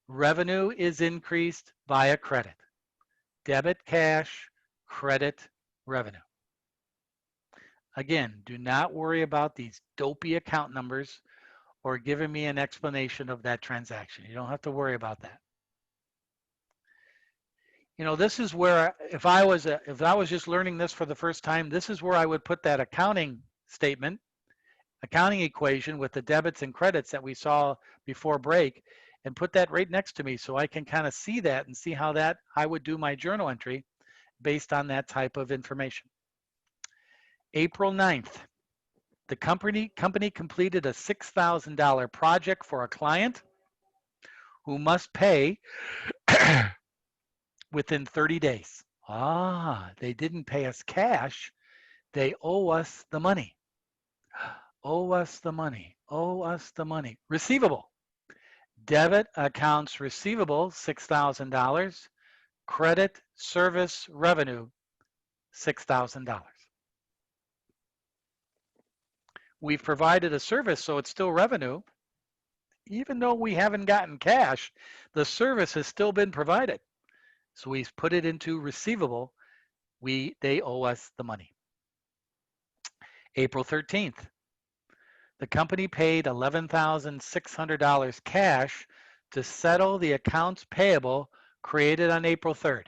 revenue is increased by a credit. Debit cash, credit revenue. Again, do not worry about these dopey account numbers or giving me an explanation of that transaction. You don't have to worry about that. You know, this is where if I was just learning this for the first time, this is where I would put that accounting statement accounting equation with the debits and credits that we saw before break and put that right next to me so I can kind of see that and see how that I would do my journal entry based on that type of information. April 9th, the company completed a $6,000 project for a client who must pay within 30 days. Ah, they didn't pay us cash. They owe us the money. Owe us the money. Owe us the money. Receivable. Debit accounts receivable, $6,000. Credit service revenue, $6,000. We've provided a service, so it's still revenue. Even though we haven't gotten cash, the service has still been provided. So we've put it into receivable. They owe us the money. April 13th, the company paid $11,600 cash to settle the accounts payable created on April 3rd.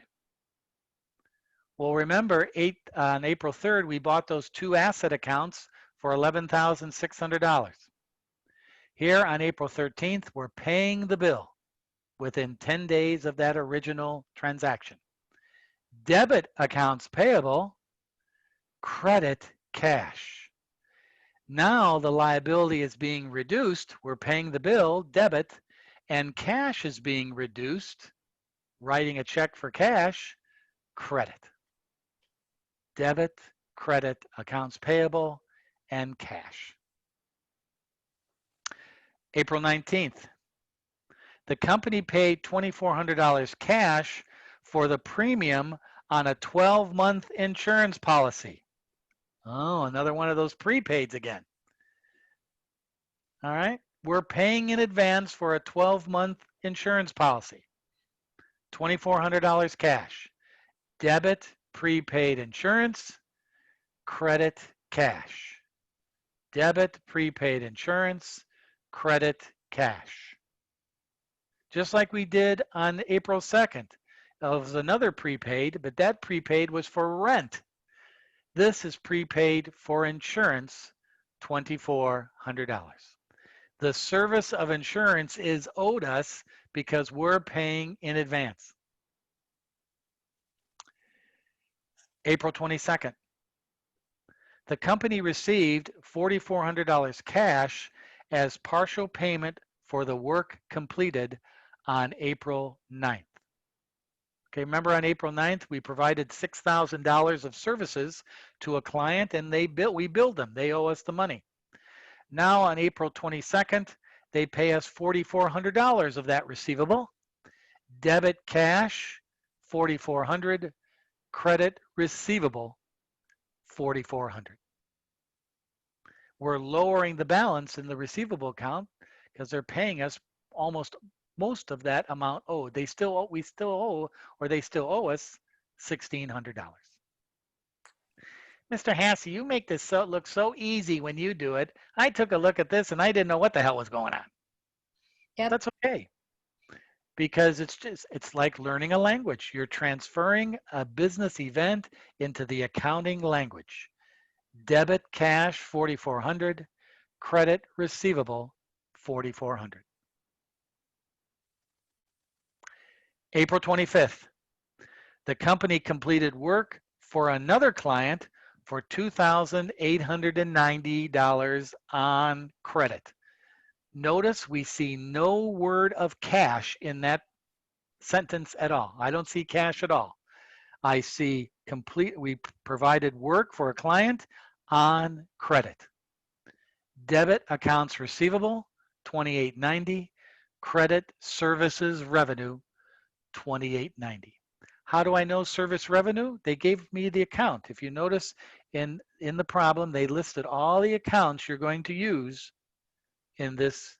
Well, remember, on April 3rd, we bought those 2 asset accounts for $11,600. Here on April 13th, we're paying the bill within 10 days of that original transaction. Debit accounts payable, credit cash. Now the liability is being reduced. We're paying the bill, debit, and cash is being reduced. Writing a check for cash, credit. Debit, credit, accounts payable, and cash. April 19th, the company paid $2,400 cash for the premium on a 12-month insurance policy. Oh, another one of those prepaids again. All right, we're paying in advance for a 12-month insurance policy. $2,400 cash. Debit, prepaid insurance, credit, cash. Debit, prepaid insurance, credit, cash. Just like we did on April 2nd. It was another prepaid, but that prepaid was for rent. This is prepaid for insurance, $2,400. The service of insurance is owed us because we're paying in advance. April 22nd. The company received $4,400 cash as partial payment for the work completed on April 9th. Okay, remember on April 9th, we provided $6,000 of services to a client and we billed them. They owe us the money. Now on April 22nd, they pay us $4,400 of that receivable. Debit cash, $4,400. Credit receivable, $4,400. We're lowering the balance in the receivable account because they're paying us most of that amount owed. We still owe us $1,600. Mr. Hasse, you make this look so easy when you do it. I took a look at this and I didn't know what the hell was going on. Yep. That's okay. Because it's like learning a language. You're transferring a business event into the accounting language. Debit cash, $4,400. Credit receivable, $4,400. April 25th, the company completed work for another client for $2,890 on credit. Notice we see no word of cash in that sentence at all. I don't see cash at all. I see we provided work for a client on credit. Debit accounts receivable, $2,890. Credit services revenue, $2,890. How do I know service revenue? They gave me the account. If you notice in the problem, they listed all the accounts you're going to use in this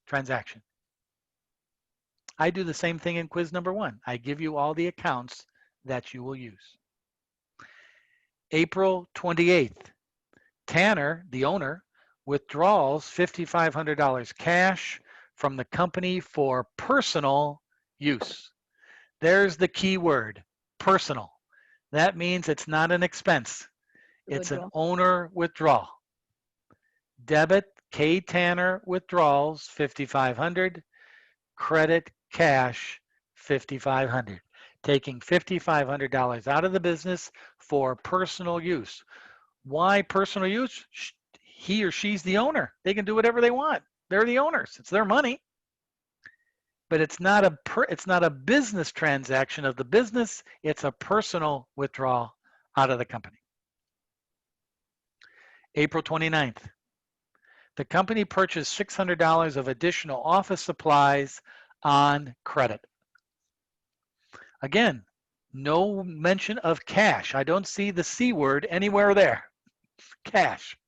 transaction. I do the same thing in quiz number 1. I give you all the accounts that you will use. April 28th, Tanner, the owner, withdraws $5,500 cash from the company for personal use. There's the key word, personal. That means it's not an expense. It's an owner withdrawal. Debit K Tanner withdrawals 5,500. Credit cash 5,500. Taking $5,500 out of the business for personal use. Why personal use? He or she's the owner. They can do whatever they want. They're the owners. It's their money. But it's not a business transaction of the business. It's a personal withdrawal out of the company. April 29th. The company purchased $600 of additional office supplies on credit. Again, no mention of cash. I don't see the C word anywhere there. Cash.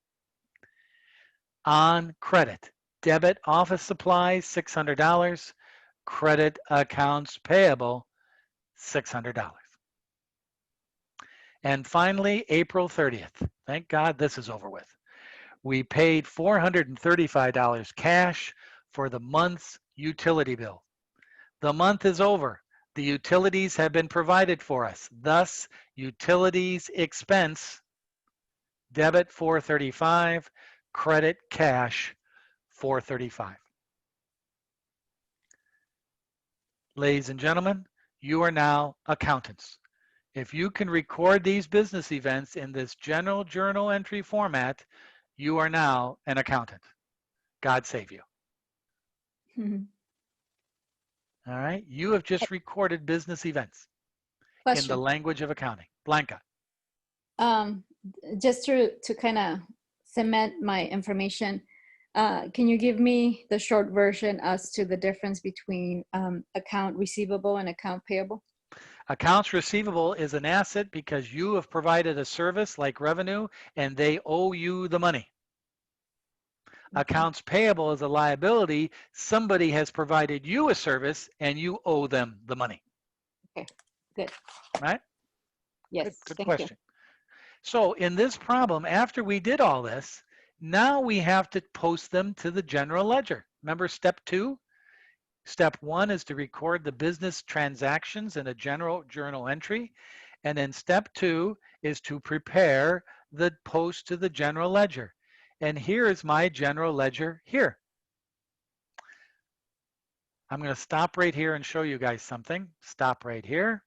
On credit. Debit office supplies, $600. Credit accounts payable, $600. And finally, April 30th. Thank God this is over with. We paid $435 cash for the month's utility bill. The month is over. The utilities have been provided for us. Thus, utilities expense, debit $435, credit cash $435. Ladies and gentlemen, you are now accountants. If you can record these business events in this general journal entry format, you are now an accountant. God save you. All right, you have just recorded business events in the Question. language of accounting. Blanca. Just to kind of cement my information, can you give me the short version as to the difference between account receivable and account payable? Accounts receivable is an asset because you have provided a service like revenue and they owe you the money. Accounts payable is a liability. Somebody has provided you a service and you owe them the money. Okay, good. Right? Yes, Good thank question. So in this problem, after we did all this, now we have to post them to the general ledger. Remember step 2? Step 1 is to record the business transactions in a general journal entry. And then step 2 is to prepare the post to the general ledger. And here is my general ledger here. I'm going to stop right here and show you guys something. Stop right here.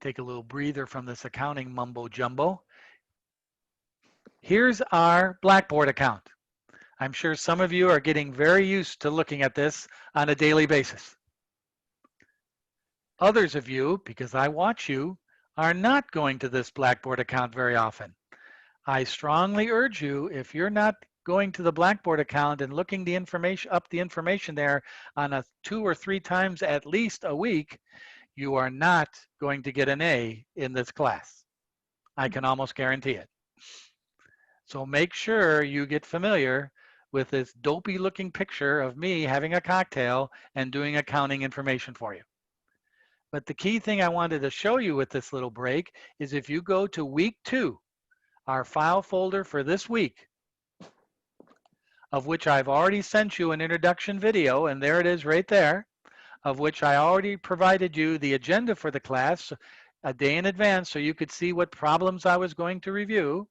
Take a little breather from this accounting mumbo jumbo. Here's our Blackboard account. I'm sure some of you are getting very used to looking at this on a daily basis. Others of you, because I watch you, are not going to this Blackboard account very often. I strongly urge you, if you're not going to the Blackboard account and looking the information there on a 2 or 3 times at least a week, you are not going to get an A in this class. I can almost guarantee it. So make sure you get familiar with this dopey looking picture of me having a cocktail and doing accounting information for you. But the key thing I wanted to show you with this little break is if you go to week 2, our file folder for this week, of which I've already sent you an introduction video, and there it is right there, of which I already provided you the agenda for the class a day in advance so you could see what problems I was going to review.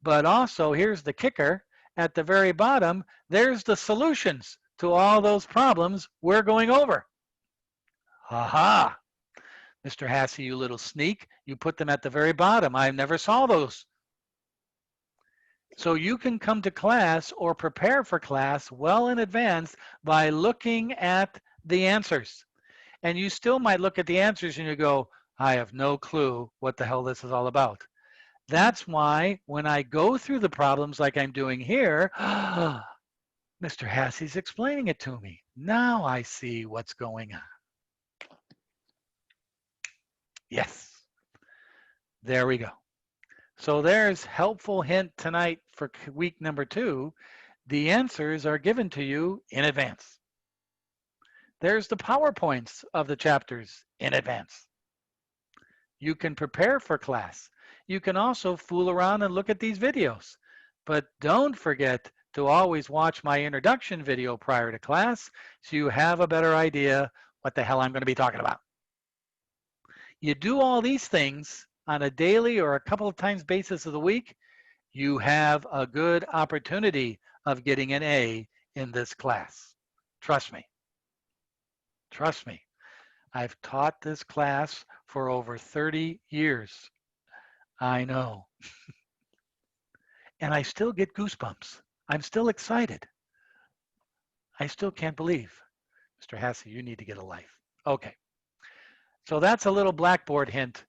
But also, here's the kicker, at the very bottom, there's the solutions to all those problems we're going over. Aha! Mr. Hassey, you little sneak, you put them at the very bottom. I never saw those. So you can come to class or prepare for class well in advance by looking at the answers. And you still might look at the answers and you go, I have no clue what the hell this is all about. That's why when I go through the problems like I'm doing here, Mr. Hassey's explaining it to me. Now I see what's going on. Yes, there we go. So there's helpful hint tonight for week number 2. The answers are given to you in advance. There's the PowerPoints of the chapters in advance. You can prepare for class. You can also fool around and look at these videos. But don't forget to always watch my introduction video prior to class so you have a better idea what the hell I'm going to be talking about. You do all these things on a daily or a couple of times basis of the week, you have a good opportunity of getting an A in this class. Trust me. Trust me. I've taught this class for over 30 years. I know. And I still get goosebumps. I'm still excited. I still can't believe. Mr. Hassey, you need to get a life. Okay. So that's a little Blackboard hint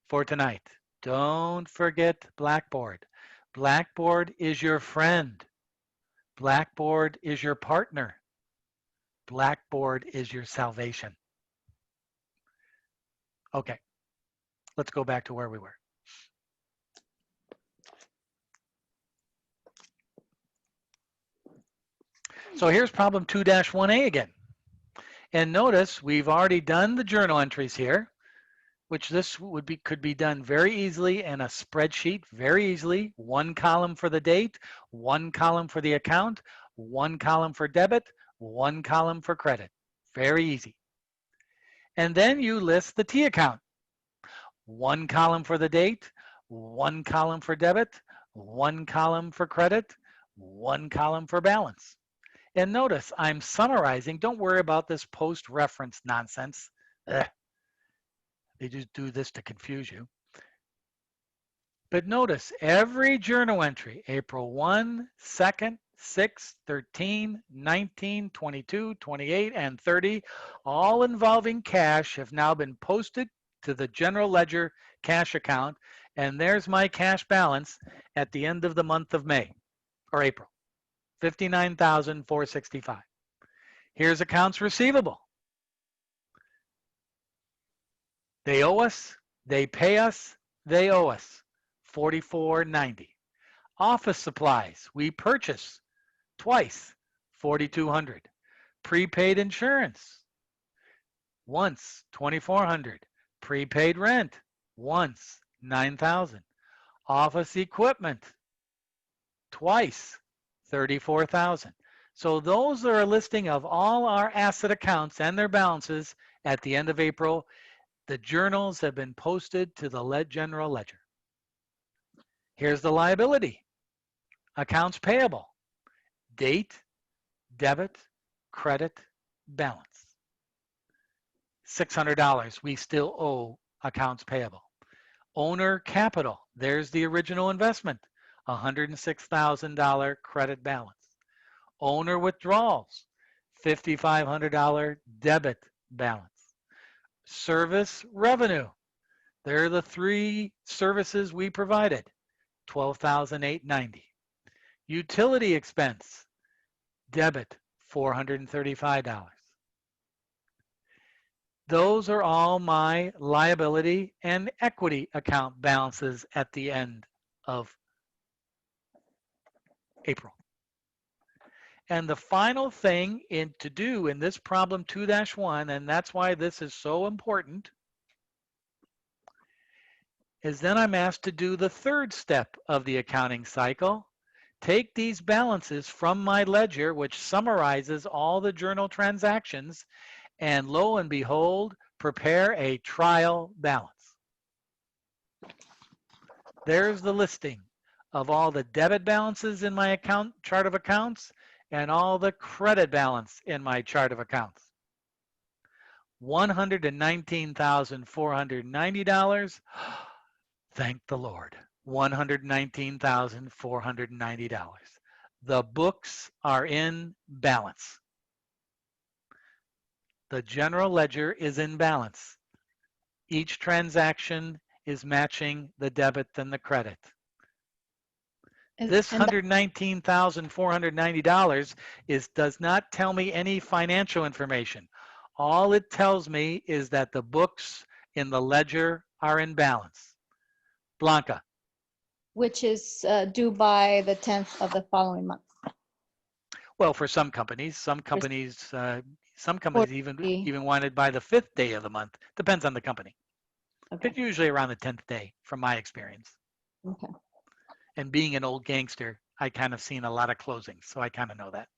for tonight. Don't forget Blackboard. Blackboard is your friend. Blackboard is your partner. Blackboard is your salvation. Okay, let's go back to where we were. So here's problem 2-1A again. And notice we've already done the journal entries here, which this could be done very easily in a spreadsheet, very easily. One column for the date, one column for the account, one column for debit, one column for credit. Very easy. And then you list the T account. One column for the date, one column for debit, one column for credit, one column for balance. And notice I'm summarizing. Don't worry about this post-reference nonsense. Ugh. They just do this to confuse you. But notice every journal entry, April 1, 2nd, 6, 13, 19, 22, 28, and 30, all involving cash, have now been posted to the general ledger cash account. And there's my cash balance at the end of the month of May or April, $59,465. Here's accounts receivable. They owe us, they pay us, they owe us, $44.90. Office supplies, we purchase twice, $4,200. Prepaid insurance, once, $2,400. Prepaid rent, once, $9,000. Office equipment, twice, $34,000. So those are a listing of all our asset accounts and their balances at the end of April. The journals have been posted to the general ledger. Here's the liability. Accounts payable. Date, debit, credit, balance. $600 we still owe accounts payable. Owner capital. There's the original investment. $106,000 credit balance. Owner withdrawals. $5,500 debit balance. Service revenue. There are the three services we provided, $12,890. Utility expense, debit, $435. Those are all my liability and equity account balances at the end of April. And the final thing to do in this problem 2-1, and that's why this is so important, is then I'm asked to do the third step of the accounting cycle. Take these balances from my ledger, which summarizes all the journal transactions, and lo and behold, prepare a trial balance. There's the listing of all the debit balances in my account chart of accounts and all the credit balance in my chart of accounts. $119,490. Thank the Lord. $119,490. The books are in balance. The general ledger is in balance. Each transaction is matching the debit and the credit. This $119,490 does not tell me any financial information. All it tells me is that the books in the ledger are in balance. Blanca. Which is due by the 10th of the following month. Well, for some companies even want it by the 5th day of the month. Depends on the company. Okay. But usually around the 10th day, from my experience. Okay. And being an old gangster, I kind of seen a lot of closings, so I kind of know that.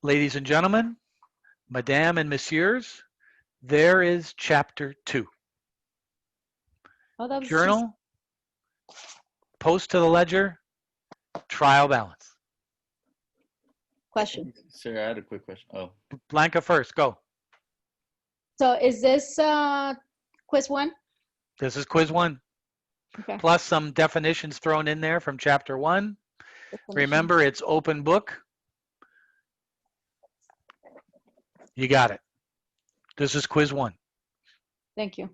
Ladies and gentlemen, Madame and Messieurs, there is chapter 2. Oh, that was just- journal, post to the ledger, trial balance. question. Sir, I had a quick question. Oh, Blanca first, go. So is this quiz 1? This is quiz 1, Okay. plus some definitions thrown in there from chapter 1. Remember, it's open book. You got it. This is quiz 1. Thank you.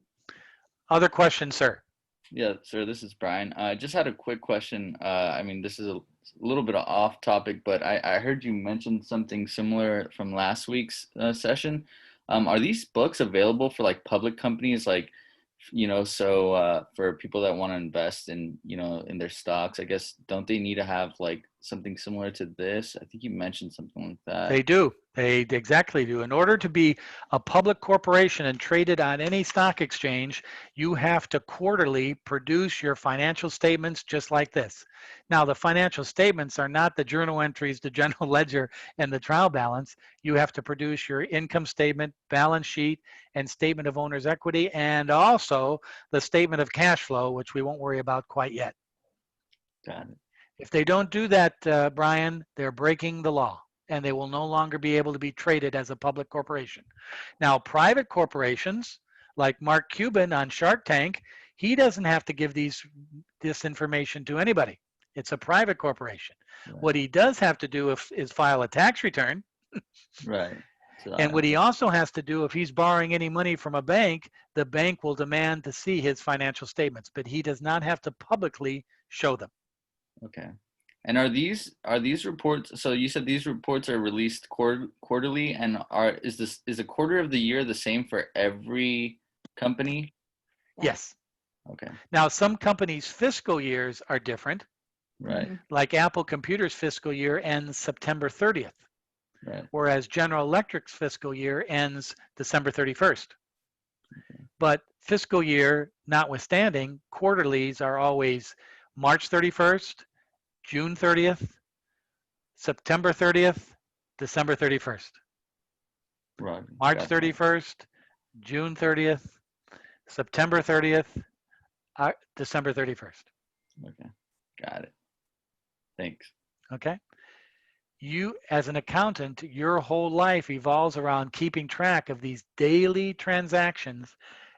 Other questions, sir? yeah, sir, this is Brian. I just had a quick question. I mean, this is a little bit off topic, but I heard you mention something similar from last week's session. Are these books available for like public companies, like, so for people that want to invest in, in their stocks, I guess, don't they need to have like something similar to this? I think you mentioned something like that. They do. They exactly do. In order to be a public corporation and traded on any stock exchange, you have to quarterly produce your financial statements just like this. Now, the financial statements are not the journal entries, the general ledger, and the trial balance. You have to produce your income statement, balance sheet, and statement of owner's equity, and also the statement of cash flow, which we won't worry about quite yet. Got it. If they don't do that, Brian, they're breaking the law, and they will no longer be able to be traded as a public corporation. Now, private corporations, like Mark Cuban on Shark Tank, he doesn't have to give this information to anybody. It's a private corporation. Right. What he does have to do is file a tax return. Right. So And what he also has to do, if he's borrowing any money from a bank, the bank will demand to see his financial statements, but he does not have to publicly show them. Okay. And are these reports? So you said these reports are released quarterly, and is a quarter of the year the same for every company? Yes. Okay. Now, some companies' fiscal years are different. Right. Like Apple Computer's fiscal year ends September 30th, Right. whereas General Electric's fiscal year ends December 31st. But fiscal year notwithstanding, quarterlies are always March 31st, June 30th, September 30th, December 31st. Right. March Gotcha. 31st, June 30th, September 30th, December 31st. Okay. Got it. Thanks. Okay? You, as an accountant, your whole life evolves around keeping track of these daily transactions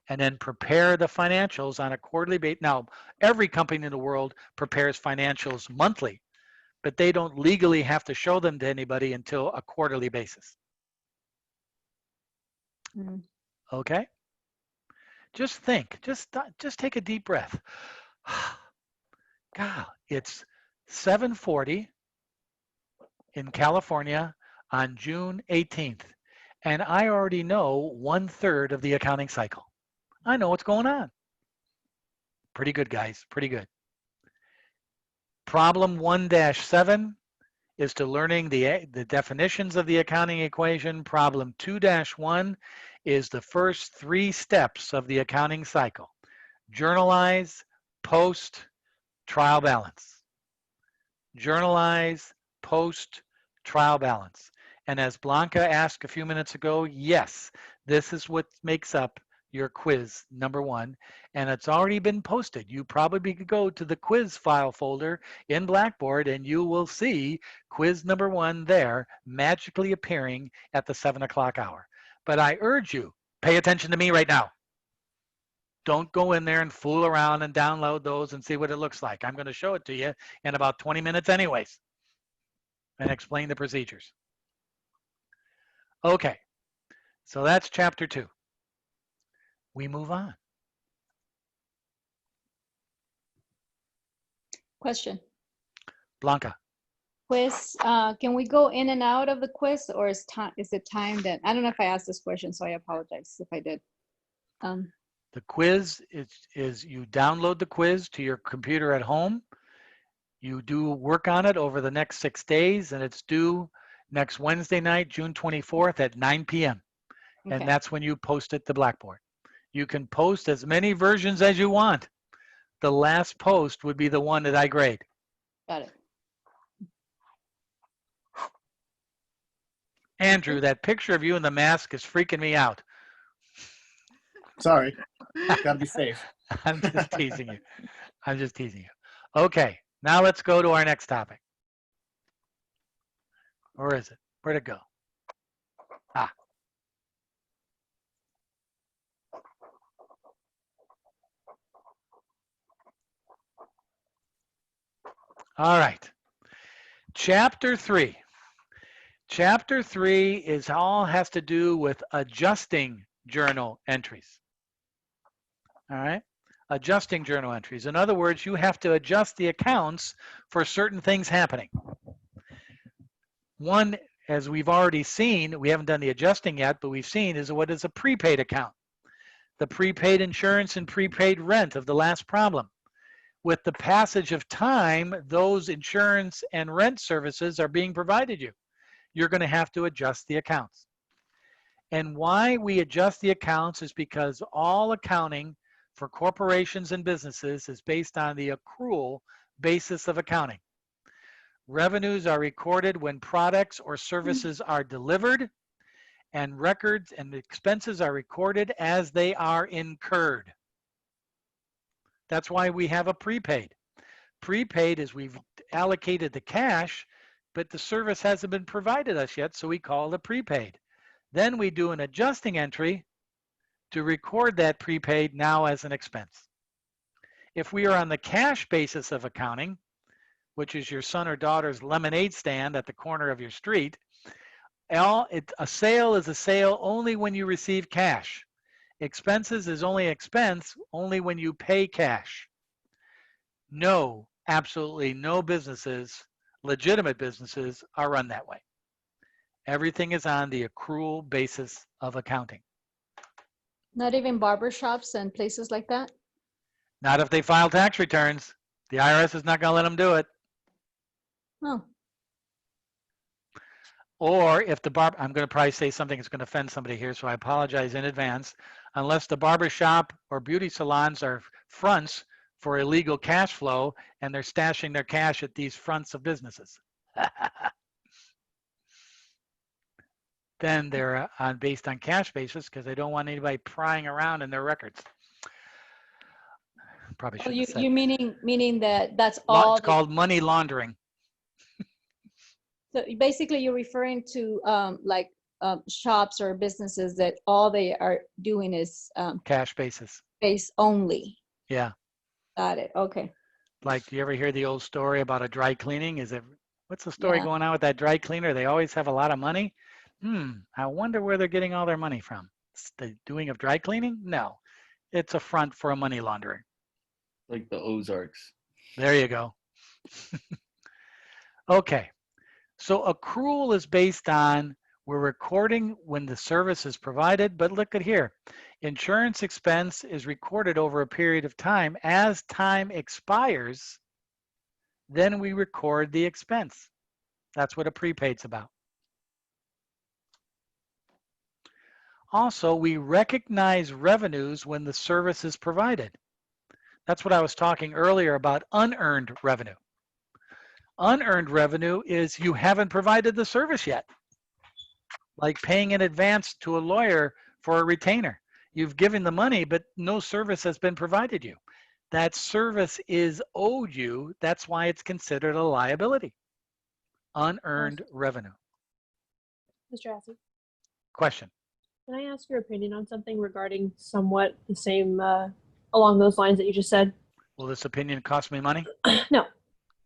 and then prepare the financials on a quarterly basis. Now, every company in the world prepares financials monthly, but they don't legally have to show them to anybody until a quarterly basis. Mhm. Okay? Just think, just take a deep breath. God, it's 7:40 in California on June 18th, and I already know 1/3 of the accounting cycle. I know what's going on. Pretty good, guys, pretty good. Problem 1-7 is to learning the definitions of the accounting equation. Problem 2-1 is the first 3 steps of the accounting cycle. Journalize, post, trial balance. Journalize, post, trial balance. And as Blanca asked a few minutes ago, yes, this is what makes up your quiz number 1, and it's already been posted. You probably could go to the quiz file folder in Blackboard and you will see quiz number 1 there magically appearing at the 7 o'clock hour. But I urge you, pay attention to me right now. Don't go in there and fool around and download those and see what it looks like. I'm going to show it to you in about 20 minutes anyways and explain the procedures. Okay, so that's chapter 2. We move on. Question. Blanca. Quiz, can we go in and out of the quiz, or is it timed? I don't know if I asked this question, so I apologize if I did. The quiz is you download the quiz to your computer at home. You do work on it over the next 6 days, and it's due next Wednesday night, June 24th at 9 p.m. Okay. And that's when you post it to Blackboard. You can post as many versions as you want. The last post would be the one that I grade. Got it. Andrew, that picture of you in the mask is freaking me out. Sorry. Gotta be safe. I'm just teasing you. I'm just teasing you. Okay, now let's go to our next topic. Where is it? Where'd it go? Ah. All right. Chapter 3. Chapter 3 is all has to do with adjusting journal entries. All right? Adjusting journal entries. In other words, you have to adjust the accounts for certain things happening. One, as we've already seen, we haven't done the adjusting yet, but we've seen is what is a prepaid account. The prepaid insurance and prepaid rent of the last problem. With the passage of time, those insurance and rent services are being provided you. You're going to have to adjust the accounts. And why we adjust the accounts is because all accounting for corporations and businesses is based on the accrual basis of accounting. Revenues are recorded when products or services are delivered, and records and expenses are recorded as they are incurred. That's why we have a prepaid. Prepaid is we've allocated the cash, but the service hasn't been provided us yet, so we call it prepaid. Then we do an adjusting entry to record that prepaid now as an expense. If we are on the cash basis of accounting, which is your son or daughter's lemonade stand at the corner of your street, a sale is a sale only when you receive cash. Expenses is only expense only when you pay cash. No, absolutely no businesses, legitimate businesses, are run that way. Everything is on the accrual basis of accounting. Not even barber shops and places like that? Not if they file tax returns. The IRS is not going to let them do it. Oh, Or if the I'm going to probably say something that's going to offend somebody here, so I apologize in advance. Unless the barber shop or beauty salons are fronts for illegal cash flow and they're stashing their cash at these fronts of businesses. Then they're based on cash basis because they don't want anybody prying around in their records. Probably oh, shouldn't have said you that. meaning that that's all? It's called money laundering. So basically, you're referring to shops or businesses that all they are doing is Cash basis. base only. Yeah. Got it. Okay. Like, do you ever hear the old story about a dry cleaning? What's the story Yeah. going on with that dry cleaner? They always have a lot of money. I wonder where they're getting all their money from. It's the doing of dry cleaning? No, it's a front for a money laundering. Like the Ozarks. There you go. Okay. So accrual is based on we're recording when the service is provided, but look at here. Insurance expense is recorded over a period of time. As time expires, then we record the expense. That's what a prepaid's about. Also, we recognize revenues when the service is provided. That's what I was talking earlier about unearned revenue. Unearned revenue is you haven't provided the service yet. Like paying in advance to a lawyer for a retainer. You've given the money, but no service has been provided you. That service is owed you. That's why it's considered a liability. Unearned revenue. Mr. Hassey, Question. can I ask your opinion on something regarding somewhat the same, along those lines that you just said? Will this opinion cost me money? No,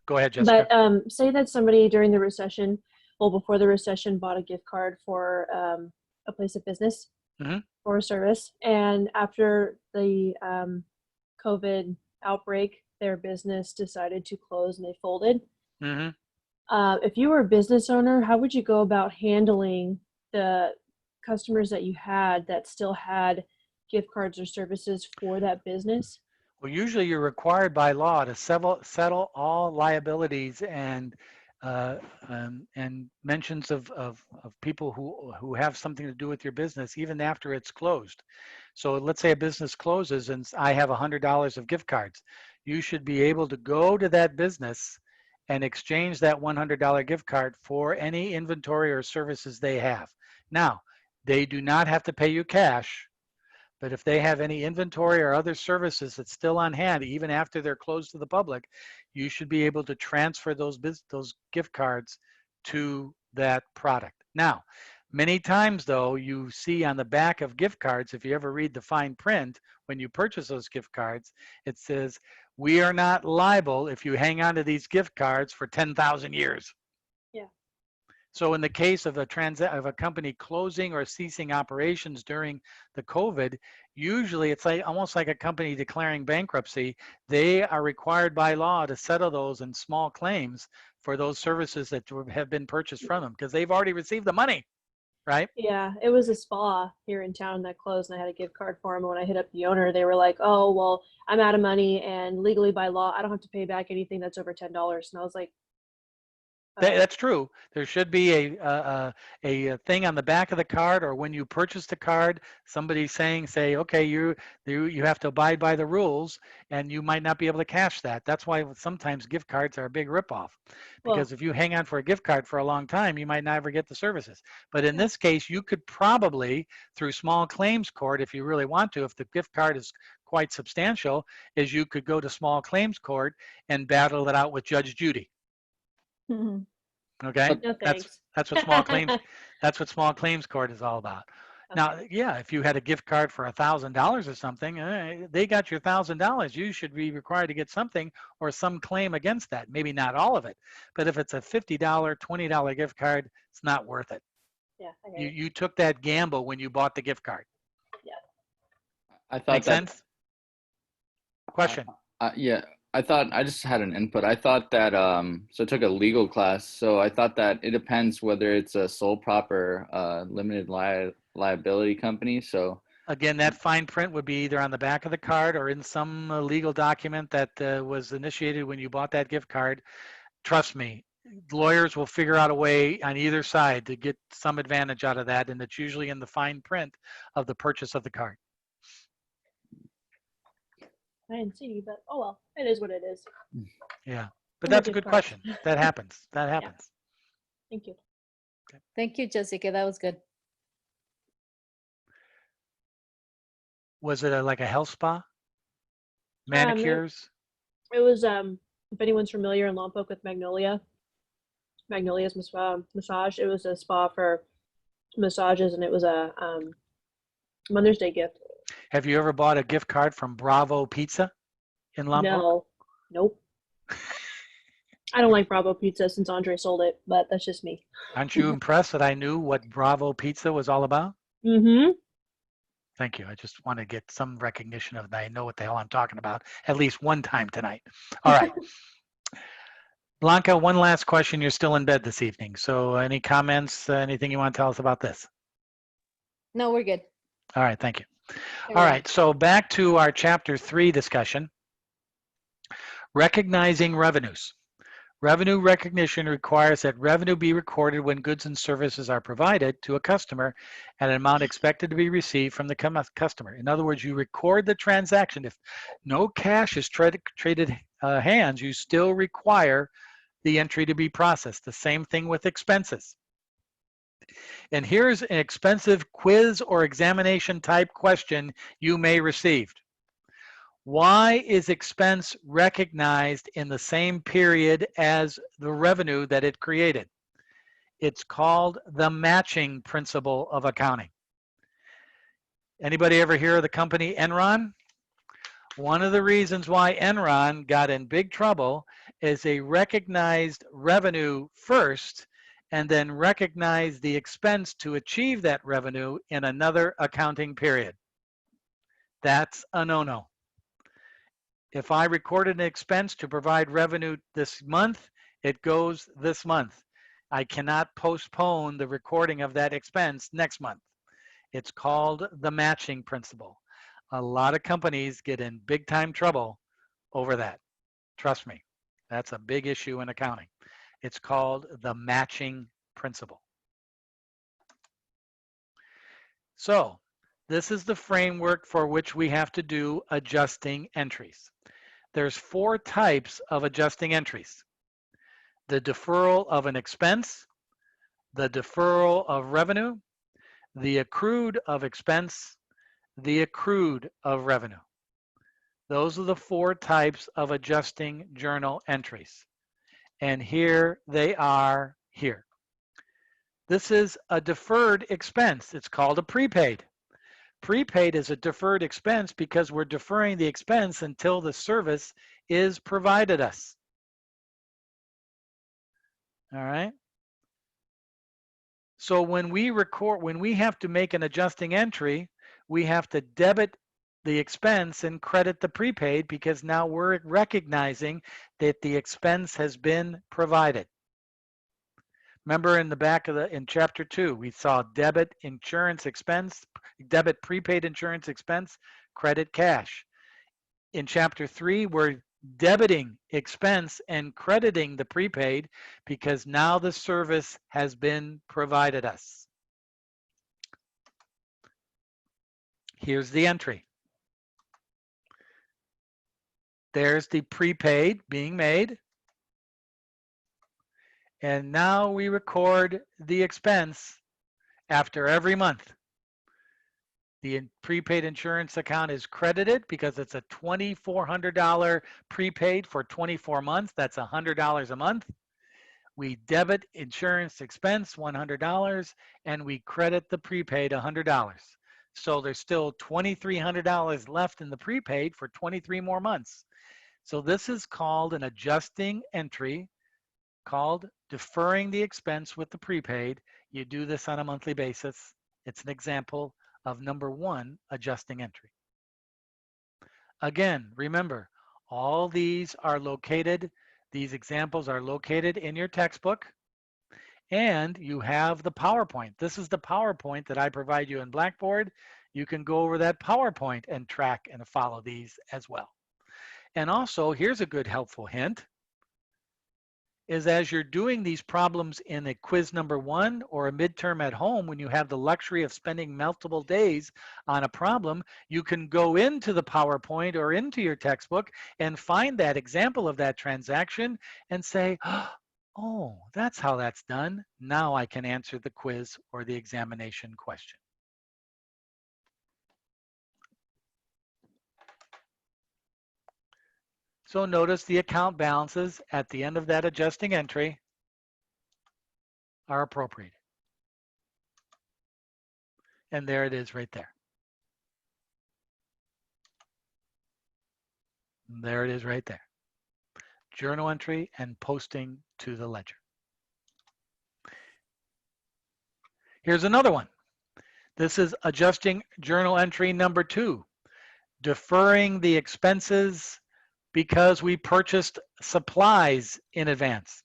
Go ahead, Jessica. but say that somebody during the recession, well, before the recession, bought a gift card for a place of business or a service, and after the COVID outbreak, their business decided to close and they folded. If you were a business owner, how would you go about handling the customers that you had that still had gift cards or services for that business? Well, usually you're required by law to settle all liabilities and mentions of people who have something to do with your business even after it's closed. So let's say a business closes and I have $100 of gift cards. You should be able to go to that business and exchange that $100 gift card for any inventory or services they have. Now, they do not have to pay you cash, But if they have any inventory or other services that's still on hand, even after they're closed to the public, you should be able to transfer those gift cards to that product. Now, many times though, you see on the back of gift cards, if you ever read the fine print, when you purchase those gift cards, it says, we are not liable if you hang on to these gift cards for 10,000 years. Yeah. So in the case of a company closing or ceasing operations during the COVID, usually it's like almost like a company declaring bankruptcy. They are required by law to settle those in small claims for those services that have been purchased from them because they've already received the money, right? Yeah, it was a spa here in town that closed, and I had a gift card for them. And when I hit up the owner, they were like, "Oh, well, I'm out of money, and legally by law, I don't have to pay back anything that's over $10." And I was like, That's true. There should be a thing on the back of the card, or when you purchase the card, somebody say, okay, you have to abide by the rules, and you might not be able to cash that. That's why sometimes gift cards are a big ripoff, because if you hang on for a gift card for a long time, you might never get the services. But in this case, you could probably, through small claims court, if you really want to, if the gift card is quite substantial, is you could go to small claims court and battle it out with Judge Judy. Okay, no thanks. that's what small claims court is all about. Okay. Now, yeah, if you had a gift card for $1,000 or something, they got your $1,000. You should be required to get something or some claim against that. Maybe not all of it, but if it's a $50, $20 gift card, it's not worth it. Yeah, I get it. You took that gamble when you bought the gift card. Yeah. I thought Make that, sense? Question. yeah, I just had an input. I thought that, so I took a legal class. So I thought that it depends whether it's a sole proper limited liability company. So Again, that fine print would be either on the back of the card or in some legal document that was initiated when you bought that gift card. Trust me, lawyers will figure out a way on either side to get some advantage out of that, and it's usually in the fine print of the purchase of the card. I didn't see, but oh well, it is what it is. Yeah, but No that's a gift good cards. question. That happens. That happens. Thank you. Thank you, Jessica. That was good. Was it like a health spa? Manicures? It was if anyone's familiar in Lompoc with Magnolia's massage. It was a spa for massages, and it was a Mother's Day gift. Have you ever bought a gift card from Bravo Pizza in Lompoc? No, nope. I don't like Bravo Pizza since Andre sold it, but that's just me. Aren't you impressed that I knew what Bravo Pizza was all about? Mm-hmm. Thank you. I just want to get some recognition of that. I know what the hell I'm talking about at least one time tonight. All right. Blanca, one last question. You're still in bed this evening. So any comments, anything you want to tell us about this? No, we're good. All right. Thank you. There All we right. So back to our Chapter 3 discussion. Recognizing revenues. Revenue recognition requires that revenue be recorded when goods and services are provided to a customer at an amount expected to be received from the customer. In other words, you record the transaction. If no cash is traded hands, you still require the entry to be processed. The same thing with expenses. And here's an expensive quiz or examination type question you may receive. Why is expense recognized in the same period as the revenue that it created? It's called the matching principle of accounting. Anybody ever hear of the company Enron? One of the reasons why Enron got in big trouble is they recognized revenue first and then recognized the expense to achieve that revenue in another accounting period. That's a no-no. If I recorded an expense to provide revenue this month, it goes this month. I cannot postpone the recording of that expense next month. It's called the matching principle. A lot of companies get in big time trouble over that. Trust me, that's a big issue in accounting. It's called the matching principle. So this is the framework for which we have to do adjusting entries. There's 4 types of adjusting entries. The deferral of an expense, the deferral of revenue, the accrued of expense, the accrued of revenue. Those are the 4 types of adjusting journal entries. And here they are here. This is a deferred expense. It's called a prepaid. Prepaid is a deferred expense because we're deferring the expense until the service is provided us. All right. So when we have to make an adjusting entry, we have to debit the expense and credit the prepaid because now we're recognizing that the expense has been provided. Remember in the back of in chapter 2, we saw debit insurance expense, debit prepaid insurance expense, credit cash. In chapter 3, we're debiting expense and crediting the prepaid because now the service has been provided us. Here's the entry. There's the prepaid being made. And now we record the expense after every month. The prepaid insurance account is credited because it's a $2,400 prepaid for 24 months. That's $100 a month. We debit insurance expense $100 and we credit the prepaid $100. So there's still $2,300 left in the prepaid for 23 more months. So this is called an adjusting entry, called deferring the expense with the prepaid. You do this on a monthly basis. It's an example of number 1 adjusting entry. Again, remember, all these are located, these examples are located in your textbook, and you have the PowerPoint. This is the PowerPoint that I provide you in Blackboard. You can go over that PowerPoint and track and follow these as well. And also, here's a good helpful hint, is as you're doing these problems in a quiz number 1 or a midterm at home, when you have the luxury of spending multiple days on a problem, you can go into the PowerPoint or into your textbook and find that example of that transaction and say, oh, that's how that's done. Now I can answer the quiz or the examination question. So notice the account balances at the end of that adjusting entry are appropriated. And there it is right there. And there it is right there. Journal entry and posting to the ledger. Here's another one. This is adjusting journal entry number 2, deferring the expenses because we purchased supplies in advance.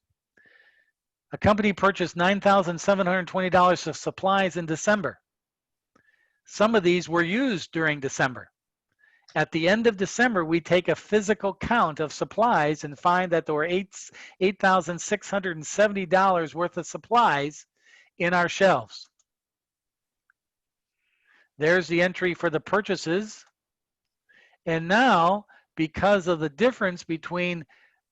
A company purchased $9,720 of supplies in December. Some of these were used during December. At the end of December, we take a physical count of supplies and find that there were $8,670 worth of supplies in our shelves. There's the entry for the purchases. And now, because of the difference between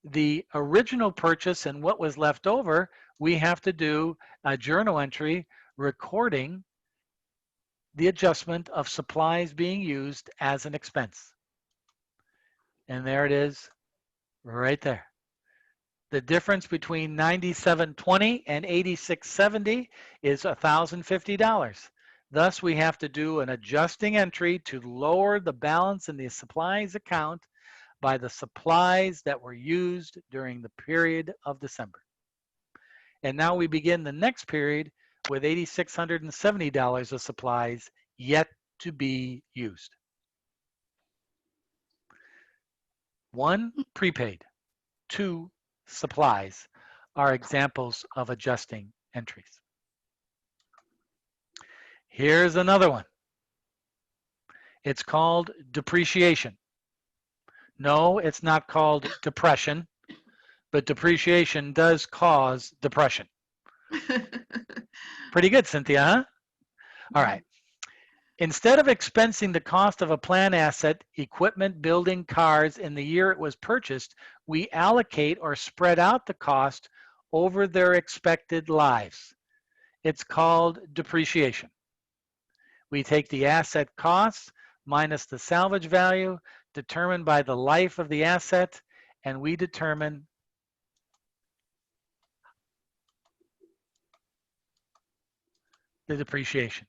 the original purchase and what was left over, we have to do a journal entry recording the adjustment of supplies being used as an expense. And there it is, right there. The difference between $97.20 and $86.70 is $1,050. Thus, we have to do an adjusting entry to lower the balance in the supplies account by the supplies that were used during the period of December. And now we begin the next period with $8,670 of supplies yet to be used. 1, prepaid. 2, supplies are examples of adjusting entries. Here's another one. It's called depreciation. No, it's not called depression, but depreciation does cause depression. Pretty good, Cynthia, huh? All right. Instead of expensing the cost of a plant asset, equipment, building, cars in the year it was purchased, we allocate or spread out the cost over their expected lives. It's called depreciation. We take the asset costs minus the salvage value determined by the life of the asset, and we determine the depreciation.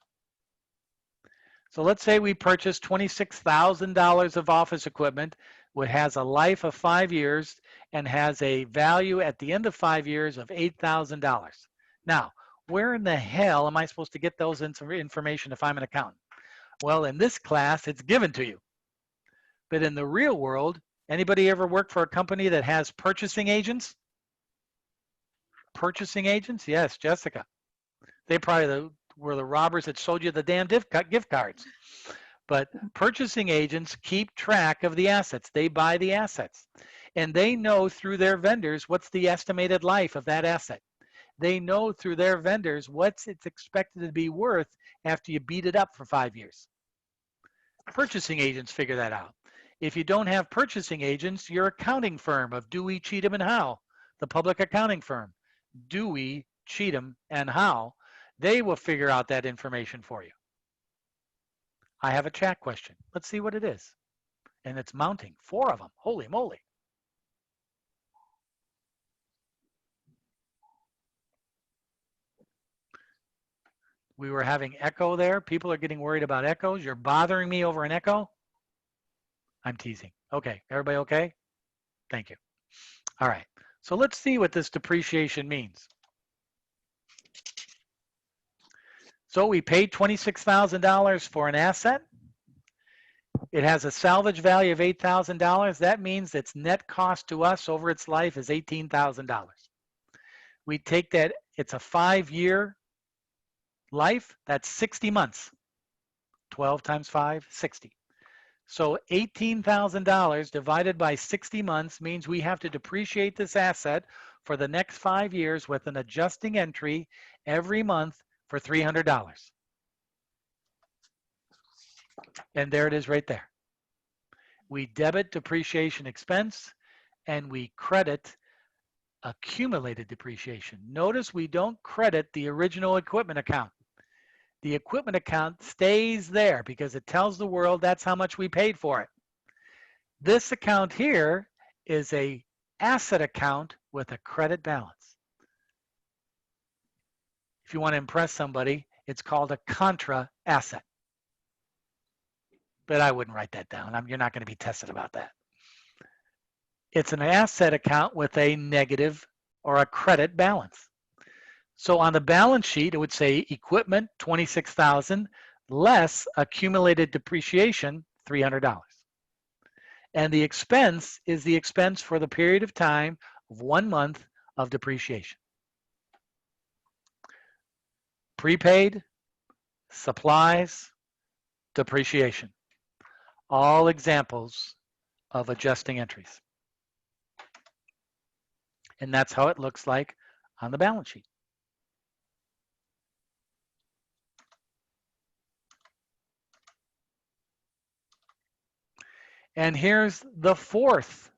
So let's say we purchased $26,000 of office equipment, which has a life of 5 years and has a value at the end of 5 years of $8,000. Now, where in the hell am I supposed to get those information if I'm an accountant? Well, in this class, it's given to you. But in the real world, anybody ever worked for a company that has purchasing agents? Purchasing agents? Yes, Jessica. They probably were the robbers that sold you the damn gift cards. But purchasing agents keep track of the assets. They buy the assets. And they know through their vendors what's the estimated life of that asset. They know through their vendors what's it's expected to be worth after you beat it up for 5 years. Purchasing agents figure that out. If you don't have purchasing agents, your accounting firm of Dewey, Cheatham, and Howe, the public accounting firm, Dewey, Cheatham, and Howe, they will figure out that information for you. I have a chat question. Let's see what it is. And it's mounting. 4 of them. Holy moly. We were having echo there. People are getting worried about echoes. You're bothering me over an echo? I'm teasing. Okay. Everybody okay? Thank you. All right. So let's see what this depreciation means. So we paid $26,000 for an asset. It has a salvage value of $8,000. That means its net cost to us over its life is $18,000. We take that, it's a 5-year life, that's 60 months. 12 times 5, 60. So $18,000 divided by 60 months means we have to depreciate this asset for the next 5 years with an adjusting entry every month for $300. And there it is right there. We debit depreciation expense and we credit accumulated depreciation. Notice we don't credit the original equipment account. The equipment account stays there because it tells the world that's how much we paid for it. This account here is a asset account with a credit balance. If you want to impress somebody, it's called a contra asset. But I wouldn't write that down. You're not going to be tested about that. It's an asset account with a negative or a credit balance. So on the balance sheet, it would say equipment, $26,000, less accumulated depreciation, $300. And the expense is the expense for the period of time of 1 month of depreciation. Prepaid, supplies, depreciation. All examples of adjusting entries. And that's how it looks like on the balance sheet. And here's the fourth,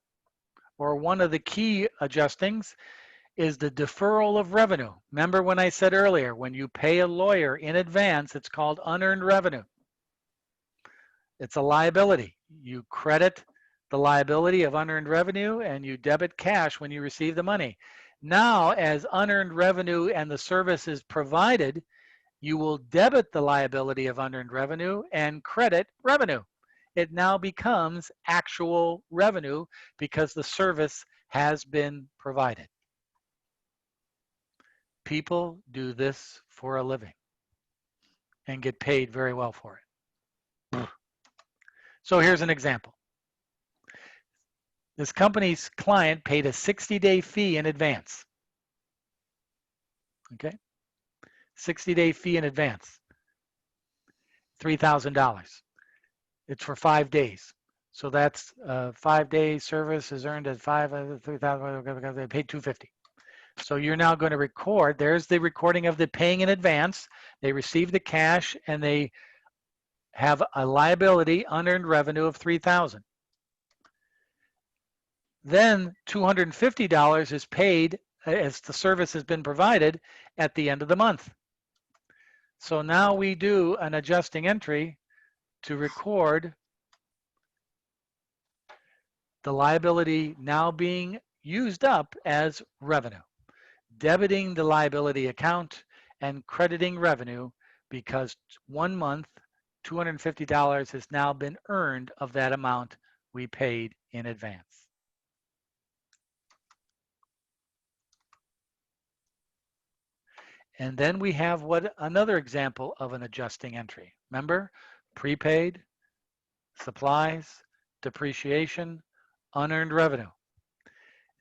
or one of the key adjustings, is the deferral of revenue. Remember when I said earlier, when you pay a lawyer in advance, it's called unearned revenue. It's a liability. You credit the liability of unearned revenue and you debit cash when you receive the money. Now, as unearned revenue and the service is provided, you will debit the liability of unearned revenue and credit revenue. It now becomes actual revenue because the service has been provided. People do this for a living and get paid very well for it. So here's an example. This company's client paid a 60-day fee in advance. Okay? 60-day fee in advance. $3,000. It's for 5 days. So that's 5 days service is earned at $3,000. They paid $250. So you're now going to record. There's the recording of the paying in advance. They receive the cash and they have a liability, unearned revenue of $3,000. Then $250 is paid as the service has been provided at the end of the month. So now we do an adjusting entry to record the liability now being used up as revenue, debiting the liability account and crediting revenue because 1 month, $250 has now been earned of that amount we paid in advance. And then we have another example of an adjusting entry. Remember, prepaid, supplies, depreciation, unearned revenue.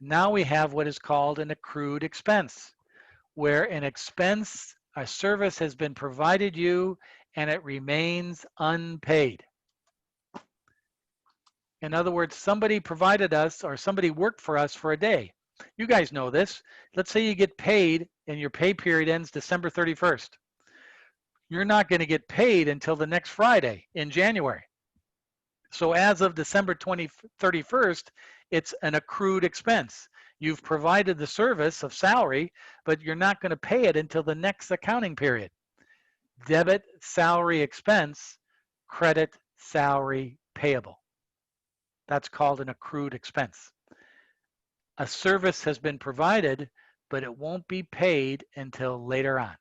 Now we have what is called an accrued expense, where an expense, a service has been provided you and it remains unpaid. In other words, somebody provided us or somebody worked for us for a day. You guys know this. Let's say you get paid and your pay period ends December 31st. You're not going to get paid until the next Friday in January. So as of December 31st, it's an accrued expense. You've provided the service of salary, but you're not going to pay it until the next accounting period. Debit salary expense, credit salary payable. That's called an accrued expense. A service has been provided, but it won't be paid until later on.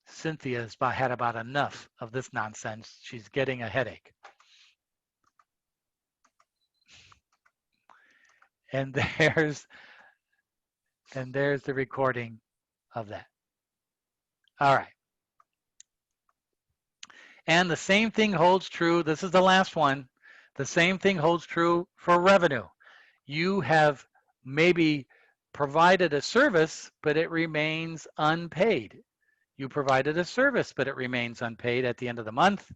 Cynthia's had about enough of this nonsense. She's getting a headache. And there's the recording of that. All right. And the same thing holds true. This is the last one. The same thing holds true for revenue. You have maybe provided a service, but it remains unpaid. You provided a service, but it remains unpaid at the end of the month.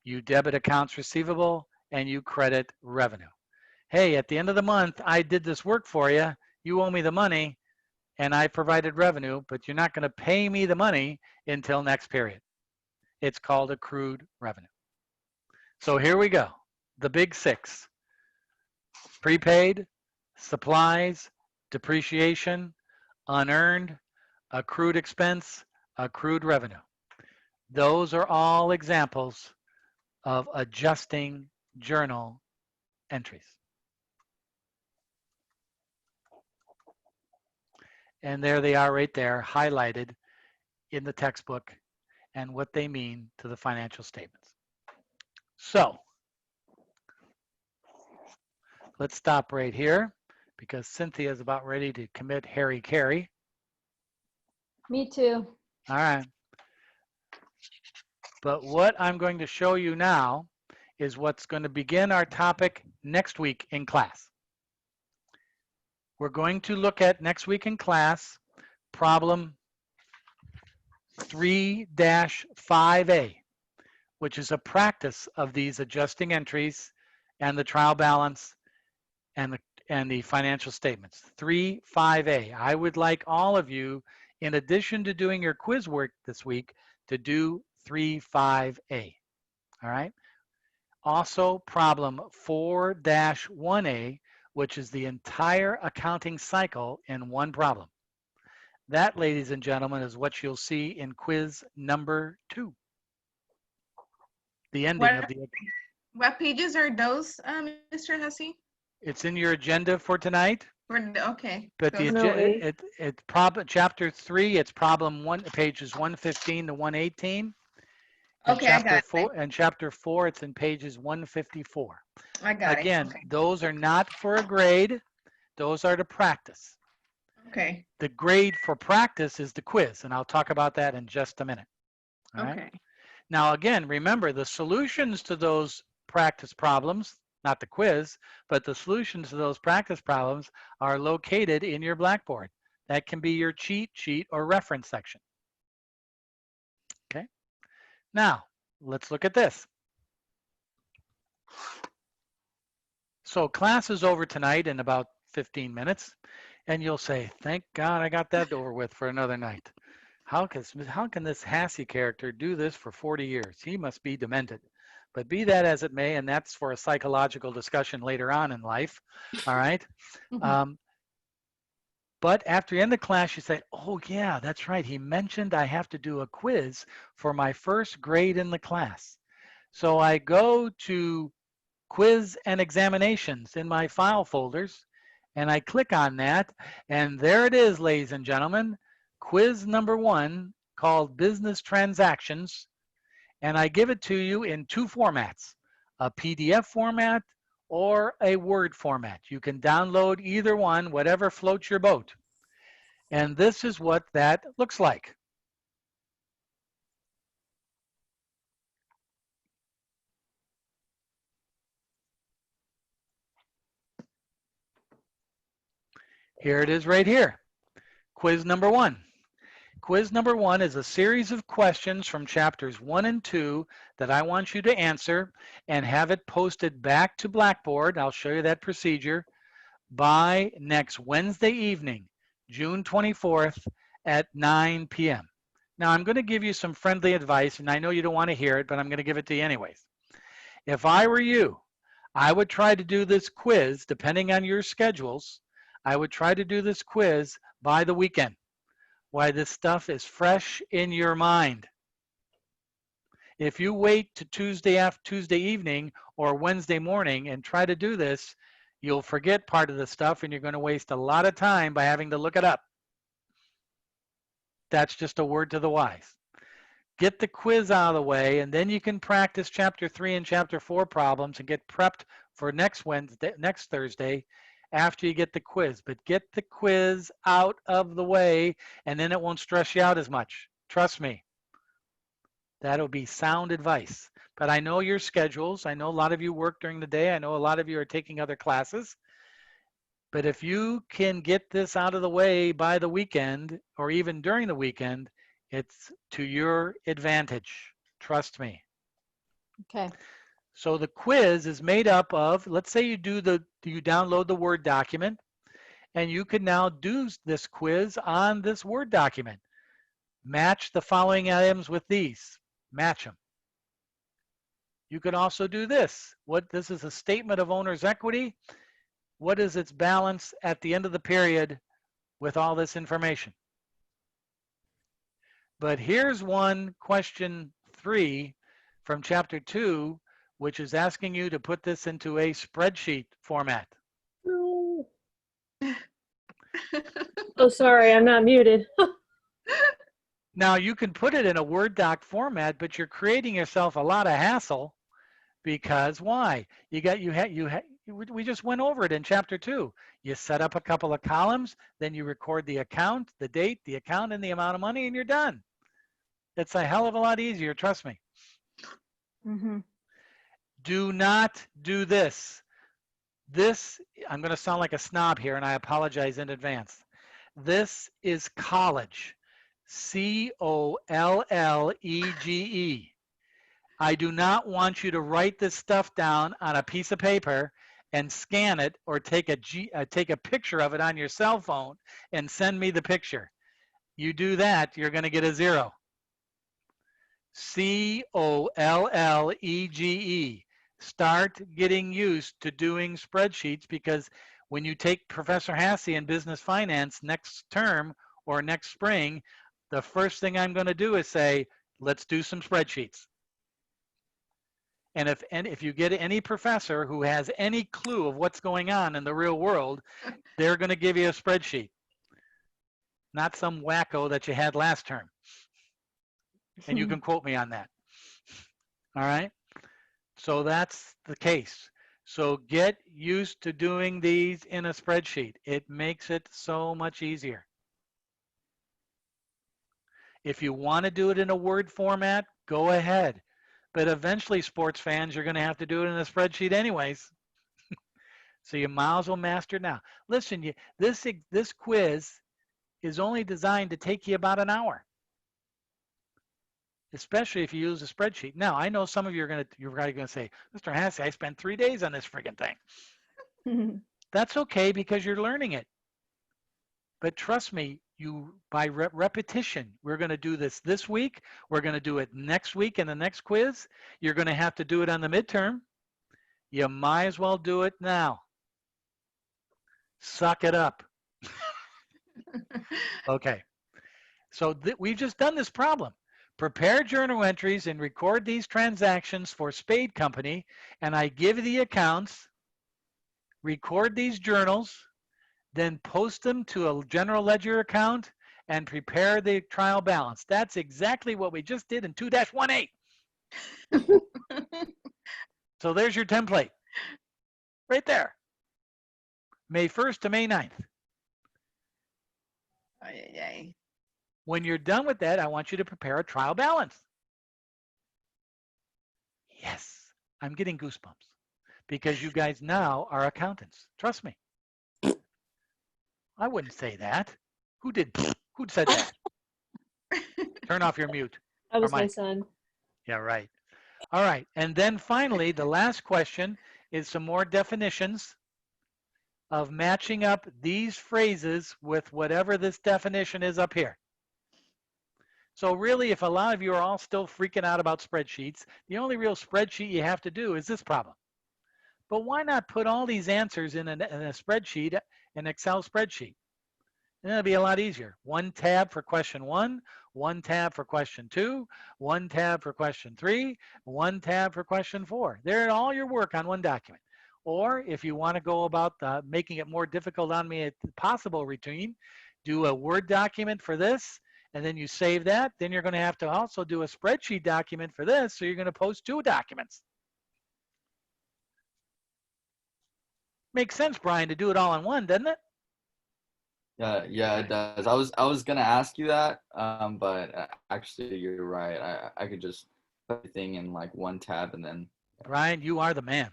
You debit accounts receivable and you credit revenue. Hey, at the end of the month, I did this work for you. You owe me the money and I provided revenue, but you're not going to pay me the money until next period. It's called accrued revenue. So here we go. The big six: prepaid, supplies, depreciation, unearned, accrued expense, accrued revenue. Those are all examples of adjusting journal entries. And there they are right there, highlighted in the textbook and what they mean to the financial statements. So let's stop right here because Cynthia is about ready to commit Harry Carey. Me too. All right. But what I'm going to show you now is what's going to begin our topic next week in class. We're going to look at next week in class problem 3-5A, which is a practice of these adjusting entries and the trial balance and the financial statements. 3-5A. I would like all of you, in addition to doing your quiz work this week, to do 3-5A. All right. Also, problem 4-1A, which is the entire accounting cycle in one problem. That, ladies and gentlemen, is what you'll see in quiz number 2. The ending of the. What pages are those, Mr. Hussey? It's in your agenda for tonight. Okay. But the chapter 3, it's problem 1, pages 115 to 118. And Okay, I got it. And chapter 4, it's in pages 154. I got it. Again, Okay. those are not for a grade. Those are to practice. Okay. The grade for practice is the quiz, and I'll talk about that in just a minute. All right? Okay. Now, again, remember the solutions to those practice problems, not the quiz, but the solutions to those practice problems are located in your Blackboard. That can be your cheat sheet or reference section. Okay. Now, let's look at this. So class is over tonight in about 15 minutes, and you'll say, thank God I got that over with for another night. How can this Hassey character do this for 40 years? He must be demented. But be that as it may, and that's for a psychological discussion later on in life, all right? But after you end the class, you say, oh yeah, that's right. He mentioned I have to do a quiz for my first grade in the class. So I go to quiz and examinations in my file folders, and I click on that, and there it is, ladies and gentlemen, quiz number 1 called Business Transactions, and I give it to you in 2 formats, a PDF format or a Word format. You can download either one, whatever floats your boat. And this is what that looks like. Here it is right here. Quiz number 1. Quiz number 1 is a series of questions from chapters 1 and 2 that I want you to answer and have it posted back to Blackboard. I'll show you that procedure by next Wednesday evening, June 24th at 9 p.m. Now, I'm going to give you some friendly advice, and I know you don't want to hear it, but I'm going to give it to you anyways. If I were you, I would try to do this quiz, depending on your schedules, I would try to do this quiz by the weekend, while this stuff is fresh in your mind. If you wait to Tuesday evening or Wednesday morning and try to do this, you'll forget part of the stuff and you're going to waste a lot of time by having to look it up. That's just a word to the wise. Get the quiz out of the way, and then you can practice chapter 3 and chapter 4 problems and get prepped for next Thursday after you get the quiz. But get the quiz out of the way, and then it won't stress you out as much. Trust me. That'll be sound advice. But I know your schedules. I know a lot of you work during the day. I know a lot of you are taking other classes. But if you can get this out of the way by the weekend or even during the weekend, it's to your advantage. Trust me. Okay. So the quiz is made up of, let's say you download the Word document, and you can now do this quiz on this Word document. Match the following items with these. Match them. You can also do this. This is a statement of owner's equity. What is its balance at the end of the period with all this information? But here's one, question 3 from chapter 2, which is asking you to put this into a spreadsheet format. No. Oh, sorry, I'm not muted. Now you can put it in a Word doc format, but you're creating yourself a lot of hassle because why? We just went over it in chapter 2. You set up a couple of columns, then you record the account, the date, the account, and the amount of money, and you're done. It's a hell of a lot easier, trust me. Mm-hmm. Do not do this. I'm going to sound like a snob here, and I apologize in advance. This is college. COLLEGE. I do not want you to write this stuff down on a piece of paper and scan it or take a picture of it on your cell phone and send me the picture. You do that, you're going to get a 0. COLLEGE. Start getting used to doing spreadsheets, because when you take Professor Hassey in business finance next term or next spring, the first thing I'm going to do is say, let's do some spreadsheets. And if you get any professor who has any clue of what's going on in the real world, they're going to give you a spreadsheet. Not some wacko that you had last term. And you can quote me on that. All right? So that's the case. So get used to doing these in a spreadsheet. It makes it so much easier. If you want to do it in a Word format, go ahead. But eventually, sports fans, you're going to have to do it in a spreadsheet anyways. So you might as well master it now. Listen, this quiz is only designed to take you about an hour, especially if you use a spreadsheet. Now, I know some of you you're probably going to say, Mr. Hassey, I spent 3 days on this friggin' thing. That's okay, because you're learning it. But trust me, by repetition, we're going to do this week. We're going to do it next week in the next quiz. You're going to have to do it on the midterm. You might as well do it now. Suck it up. Okay. So we've just done this problem. Prepare journal entries and record these transactions for Spade Company, and I give the accounts, record these journals, then post them to a general ledger account and prepare the trial balance. That's exactly what we just did in 2-1A. So there's your template right there. May 1st to May 9th. When you're done with that, I want you to prepare a trial balance. Yes, I'm getting goosebumps because you guys now are accountants. Trust me. I wouldn't say that. Who said that? Turn off your mute. That was Or my mic. son. Yeah, right. All right. And then finally, the last question is some more definitions of matching up these phrases with whatever this definition is up here. So really, if a lot of you are all still freaking out about spreadsheets, the only real spreadsheet you have to do is this problem. But why not put all these answers in a spreadsheet, an Excel spreadsheet? And it'll be a lot easier. One tab for question 1, one tab for question 2, one tab for question 3, one tab for question 4. They're all your work on one document. Or if you want to go about making it more difficult on me at the possible routine, do a Word document for this, and then you save that. Then you're going to have to also do a spreadsheet document for this, so you're going to post 2 documents. Makes sense, Brian, to do it all in one, doesn't it? Yeah, it does. I was gonna ask you that, but actually you're right. I could just put everything in like one tab and then. Brian, you are the man.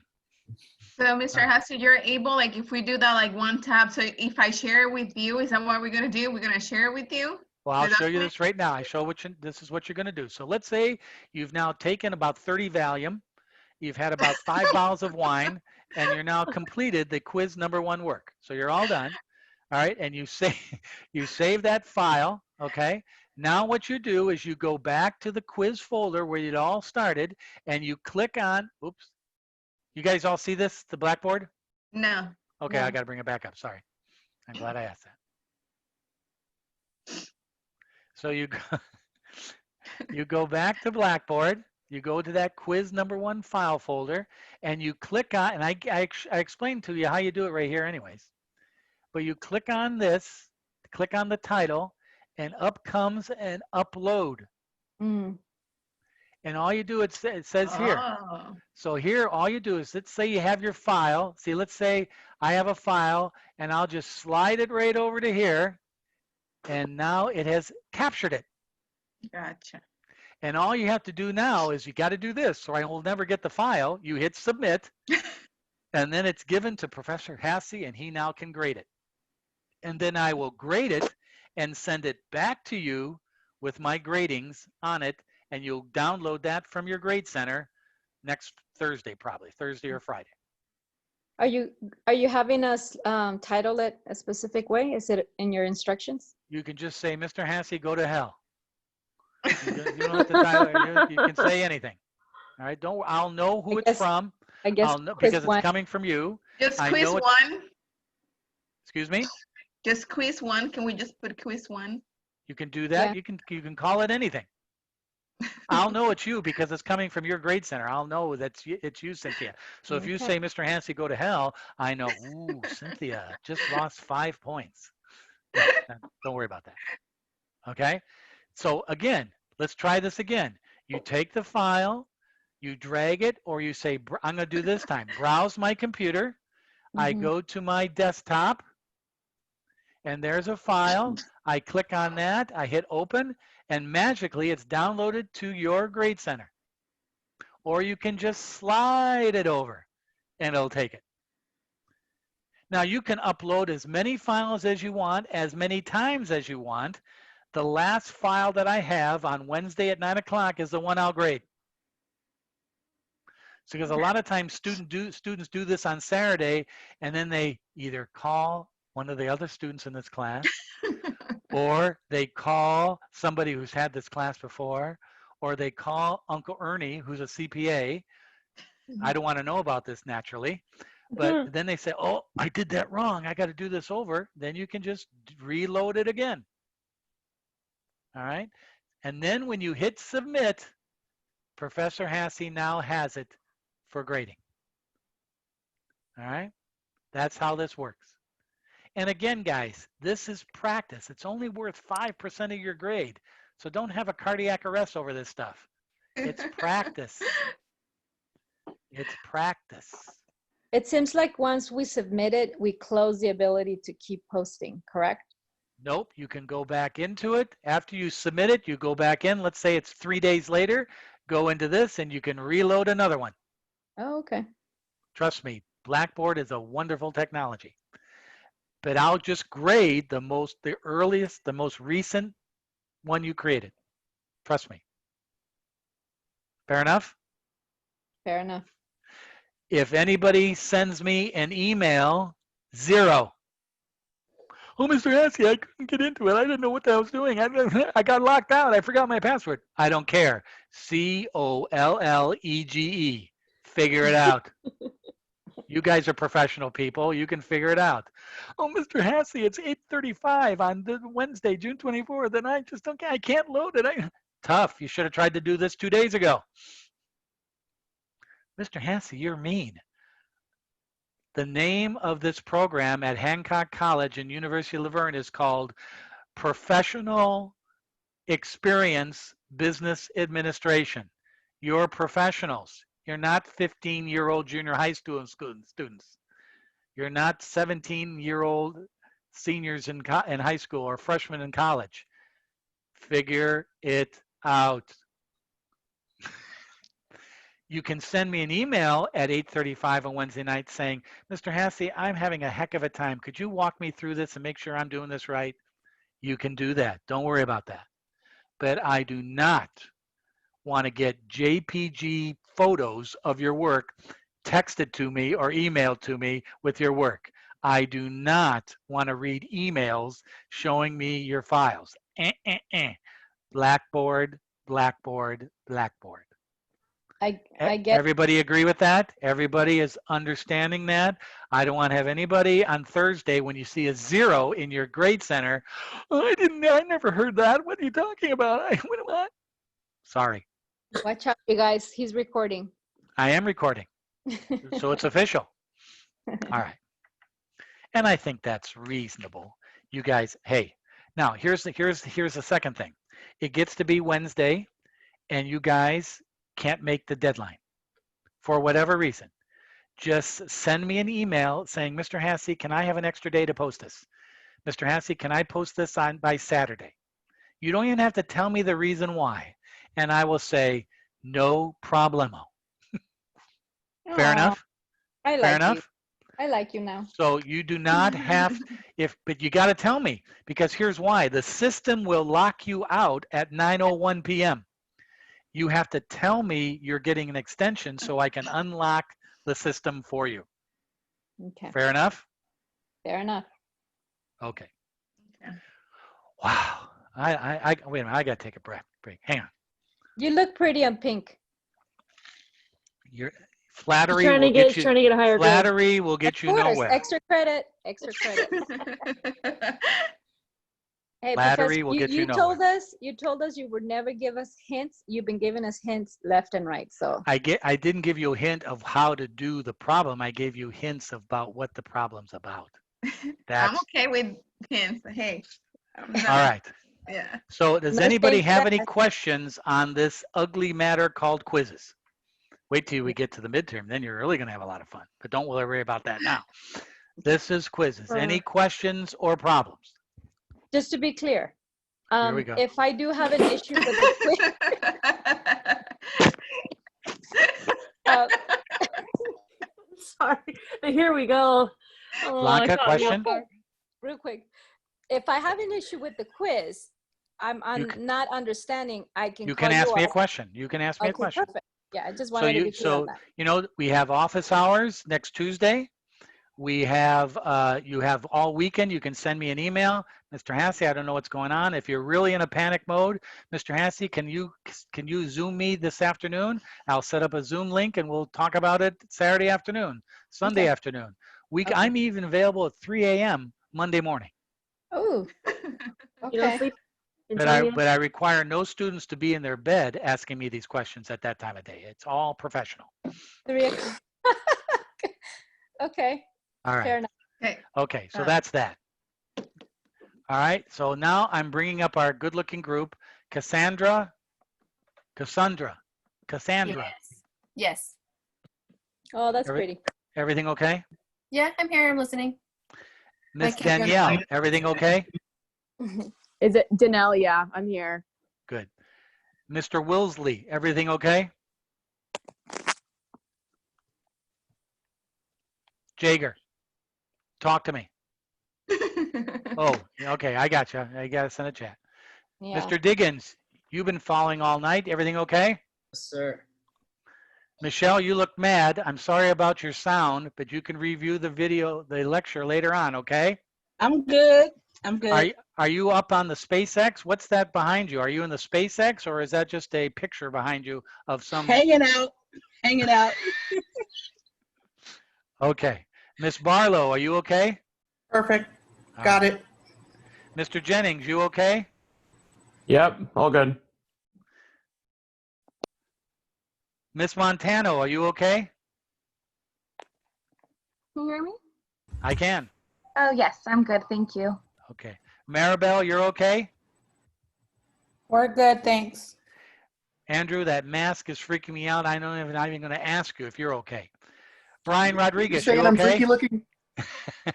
So, Mr. Hussey, you're able, like, if we do that, like, one tab, so if I share it with you, is that what we're going to do? We're going to share it with you? Well, I'll show you this right now. This is what you're going to do. So let's say you've now taken about 30 Valium, you've had about 5 bottles of wine, and you're now completed the quiz number 1 work. So you're all done. All right, and you save that file, okay? Now what you do is you go back to the quiz folder where it all started, and you click on, oops. You guys all see this, the Blackboard? No. Okay, No. I got to bring it back up. Sorry. I'm glad I asked that. So you go back to Blackboard, you go to that quiz number 1 file folder, and you click on, and I explained to you how you do it right here anyways. But you click on this, click on the title, and up comes an upload. And all you do, it says here. So here, all you do is, let's say you have your file. See, let's say I have a file, and I'll just slide it right over to here. And now it has captured it. Gotcha. And all you have to do now is you got to do this, or I will never get the file. You hit submit, and then it's given to Professor Hassey, and he now can grade it. And then I will grade it and send it back to you with my gradings on it, and you'll download that from your grade center next Thursday, probably Thursday or Friday. Are you having us title it a specific way? Is it in your instructions? You can just say, Mr. Hassey, go to hell. You don't have to title it. You can say anything. All right. I'll know who it's from. I guess I'll know, because it's coming from you. Just I quiz know 1. Excuse me? Just quiz 1. Can we just put quiz 1? You can do that. Yeah. You can call it anything. I'll know it's you because it's coming from your grade center. I'll know it's you, Cynthia. So if you Okay. say, Mr. Hassey, go to hell, I know, ooh, Cynthia just lost 5 points. No, don't worry about that. Okay? So again, let's try this again. You take the file, you drag it, or you say, I'm going to do this time. Browse my computer. I go to my desktop, and there's a file. I click on that. I hit open, and magically it's downloaded to your grade center. Or you can just slide it over, and it'll take it. Now you can upload as many files as you want, as many times as you want. The last file that I have on Wednesday at 9 o'clock is the one I'll grade. So because a lot of times students do this on Saturday, and then they either call one of the other students in this class, or they call somebody who's had this class before, or they call Uncle Ernie, who's a CPA. I don't want to know about this naturally, But then they say, oh, I did that wrong. I got to do this over. Then you can just reload it again. All right. And then when you hit submit, Professor Hasse now has it for grading. All right. That's how this works. And again, guys, this is practice. It's only worth 5% of your grade. So don't have a cardiac arrest over this stuff. It's practice. It's practice. It seems like once we submit it, we close the ability to keep posting, correct? Nope, you can go back into it. After you submit it, you go back in. Let's say it's 3 days later, go into this and you can reload another one. Oh, okay. Trust me, Blackboard is a wonderful technology. But I'll just grade the earliest, the most recent one you created. Trust me. Fair enough? Fair enough. If anybody sends me an email, 0. Oh, Mr. Hasse, I couldn't get into it. I didn't know what I was doing. I got locked out. I forgot my password. I don't care. COLLEGE. Figure it out. You guys are professional people. You can figure it out. Oh, Mr. Hasse, it's 8:35 on the Wednesday, June 24th, and I just don't. I can't load it. Tough. You should have tried to do this 2 days ago. Mr. Hasse, you're mean. The name of this program at Hancock College and University of Laverne is called Professional Experience Business Administration. You're professionals. You're not 15-year-old junior high school students. You're not 17-year-old seniors in high school or freshmen in college. Figure it out. You can send me an email at 8:35 on Wednesday night saying, Mr. Hasse, I'm having a heck of a time. Could you walk me through this and make sure I'm doing this right? You can do that. Don't worry about that. But I do not want to get JPG photos of your work texted to me or emailed to me with your work. I do not want to read emails showing me your files. Blackboard, Blackboard, Blackboard. I get. Everybody agree with that? Everybody is understanding that? I don't want to have anybody on Thursday when you see a 0 in your grade center. Oh, I never heard that. What are you talking about? What? Sorry. Watch out, you guys. He's recording. I am recording. So it's official. All right. And I think that's reasonable. You guys, hey, now here's the second thing. It gets to be Wednesday and you guys can't make the deadline for whatever reason. Just send me an email saying, Mr. Hasse, can I have an extra day to post this? Mr. Hasse, can I post this by Saturday? You don't even have to tell me the reason why. And I will say, no problemo. Fair enough? I like Fair enough? you. I like you now. So you do not have, but you got to tell me, because here's why. The system will lock you out at 9:01 p.m. You have to tell me you're getting an extension so I can unlock the system for you. Okay. Fair enough? Fair enough. Okay. Okay. Wow. Wait a minute. I got to take a break. Hang on. You look pretty on pink. Your flattery Trying will to get you. trying to get a higher grade. Flattery will get you Of course, nowhere. extra credit. Extra credit. Hey, Flattery Professor, will get you you told us you would never give us hints. You've been giving us hints left and right. So I didn't give you a hint of how to do the problem. I gave you hints about what the problem's about. I'm okay with hints. Hey. All right. Yeah. So does No anybody shake have any that. questions on this ugly matter called quizzes? Wait till we get to the midterm, then you're really going to have a lot of fun. But don't worry about that now. This is quizzes. Any questions or problems? just to be clear, Here we go. if I do have an issue with the quiz, Sorry. Here we go. Oh, Blanca, I thought- question? real quick, if I have an issue with the quiz, I'm not understanding. I can. You call can ask me a up. question. You can ask me a Okay, question. perfect. Yeah, I just wanted to be clear on that. You know, we have office hours next Tuesday. We have, you have all weekend. You can send me an email. Mr. Hasse, I don't know what's going on. If you're really in a panic mode, Mr. Hasse, can you Zoom me this afternoon? I'll set up a Zoom link and we'll talk about it Saturday afternoon. Sunday Okay. afternoon. Okay. I'm even available at 3 a.m. Monday morning. Oh, You don't okay. sleep. But I Insomnia? require no students to be in their bed asking me these questions at that time of day. It's all professional. 3 o'clock. Okay, All fair right. enough. Okay. Okay, so that's that. All right, so now I'm bringing up our good-looking group, Cassandra. Yes. Oh, that's Every- pretty. Everything okay? Yeah, I'm here. I'm listening. Miss can't go Danielle, now. everything okay? Is it Danelle? Yeah, I'm here. Good. Mr. Wilsley, everything okay? Jager, talk to me. Oh, okay, I got you. I got to send a chat. Yeah. Mr. Diggins, you've been following all night. Everything okay? Yes, sir. Michelle, you look mad. I'm sorry about your sound, but you can review the video, the lecture later on, okay? I'm good. I'm good. Are you up on the SpaceX? What's that behind you? Are you in the SpaceX, or is that just a picture behind you of some? Hanging out. Hanging out. Okay. Miss Barlow, are you okay? Perfect. All Got right. it. Mr. Jennings, you okay? Yep, all good. Miss Montano, are you okay? Can you hear me? I can. Oh, yes, I'm good. Thank you. Okay. Maribel, you're okay? We're good, thanks. Andrew, that mask is freaking me out. I'm not even going to ask you if you're okay. Brian Rodriguez, You you saying I'm okay? freaky looking?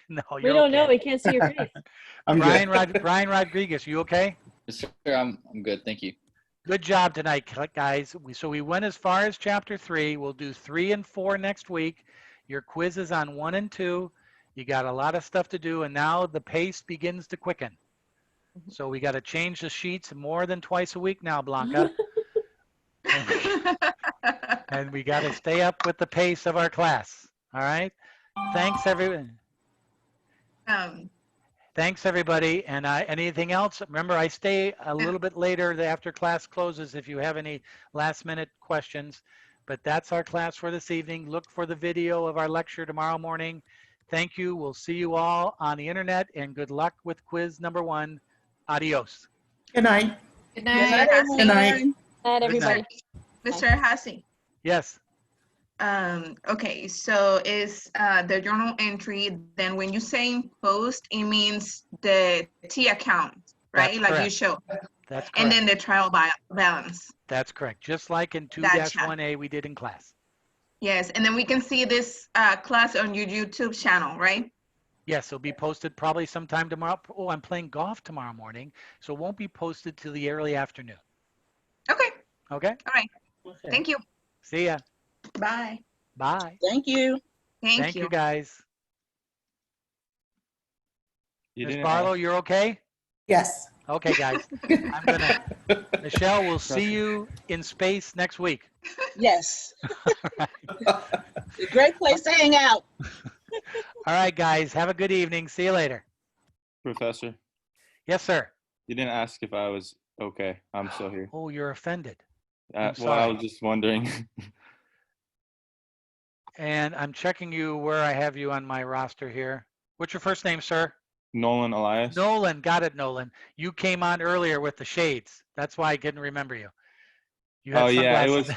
No, We you're don't okay. know. We can't see your face. I'm Brian, good. Brian Rodriguez, you okay? Yes, sir. I'm good. Thank you. Good job tonight, guys. So we went as far as chapter 3. We'll do 3 and 4 next week. Your quiz is on 1 and 2. You got a lot of stuff to do, and now the pace begins to quicken. So we got to change the sheets more than twice a week now, Blanca. And we got to stay up with the pace of our class. All right. Thanks, everyone. Thanks, everybody. And anything else? Remember, I stay a little bit later after class closes if you have any last-minute questions. But that's our class for this evening. Look for the video of our lecture tomorrow morning. Thank you. We'll see you all on the internet, and good luck with quiz number 1. Adios. Good night. Good Good night. night, Good Good night. night. Night, everybody. Mr. Hassey. Yes. Okay, so is the journal entry, then when you say post, it means the T account, right? That's Like you correct. show. That's correct. And then the trial balance. That's correct. Just like in Gotcha. 2-1A we did in class. Yes, and then we can see this class on your YouTube channel, right? Yes, it'll be posted probably sometime tomorrow. Oh, I'm playing golf tomorrow morning, so it won't be posted till the early afternoon. Okay, Okay? all right. Okay. Thank you. See ya. Bye. Bye. Thank you. Thank you, guys. You Ms. didn't Barlow, ask. you're okay? Yes. Okay, guys. I'm gonna, Michelle, we'll see you in space next week. Yes. All right. A great place to hang out. All right, guys. Have a good evening. See you later. Professor, Yes, sir. you didn't ask if I was okay. I'm still here. Oh, you're offended. Well, I sorry. was just wondering. And I'm checking you where I have you on my roster here. What's your first name, sir? Nolan Elias. Nolan. Got it, Nolan. You came on earlier with the shades. That's why I couldn't remember you. You had Oh yeah, it sunglasses.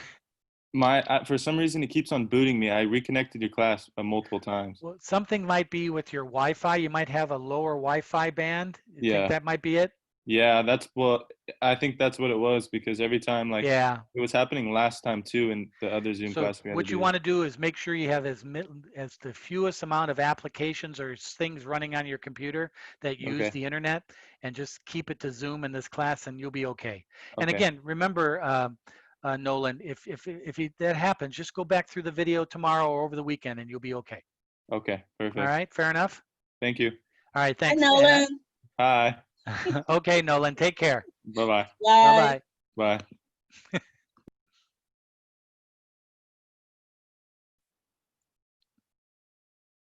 was for some reason it keeps on booting me. I reconnected your class multiple times. Well, something might be with your Wi-Fi. You might have a lower Wi-Fi band. You Yeah. think that might be it? Yeah, I think that's what it was, because every time, like, Yeah. it was happening last time too in the other Zoom So class we had what to you do. want to do is make sure you have as the fewest amount of applications or things running on your computer that use Okay. the internet, and just keep it to Zoom in this class, and you'll be okay. And Okay. again, remember, Nolan, if that happens, just go back through the video tomorrow or over the weekend, and you'll be okay. Okay, perfect. All right, fair enough. Thank you. All right, Hi, thanks. Nolan. Hi. Okay, Nolan, take care. Bye-bye. Bye. Bye-bye. Bye.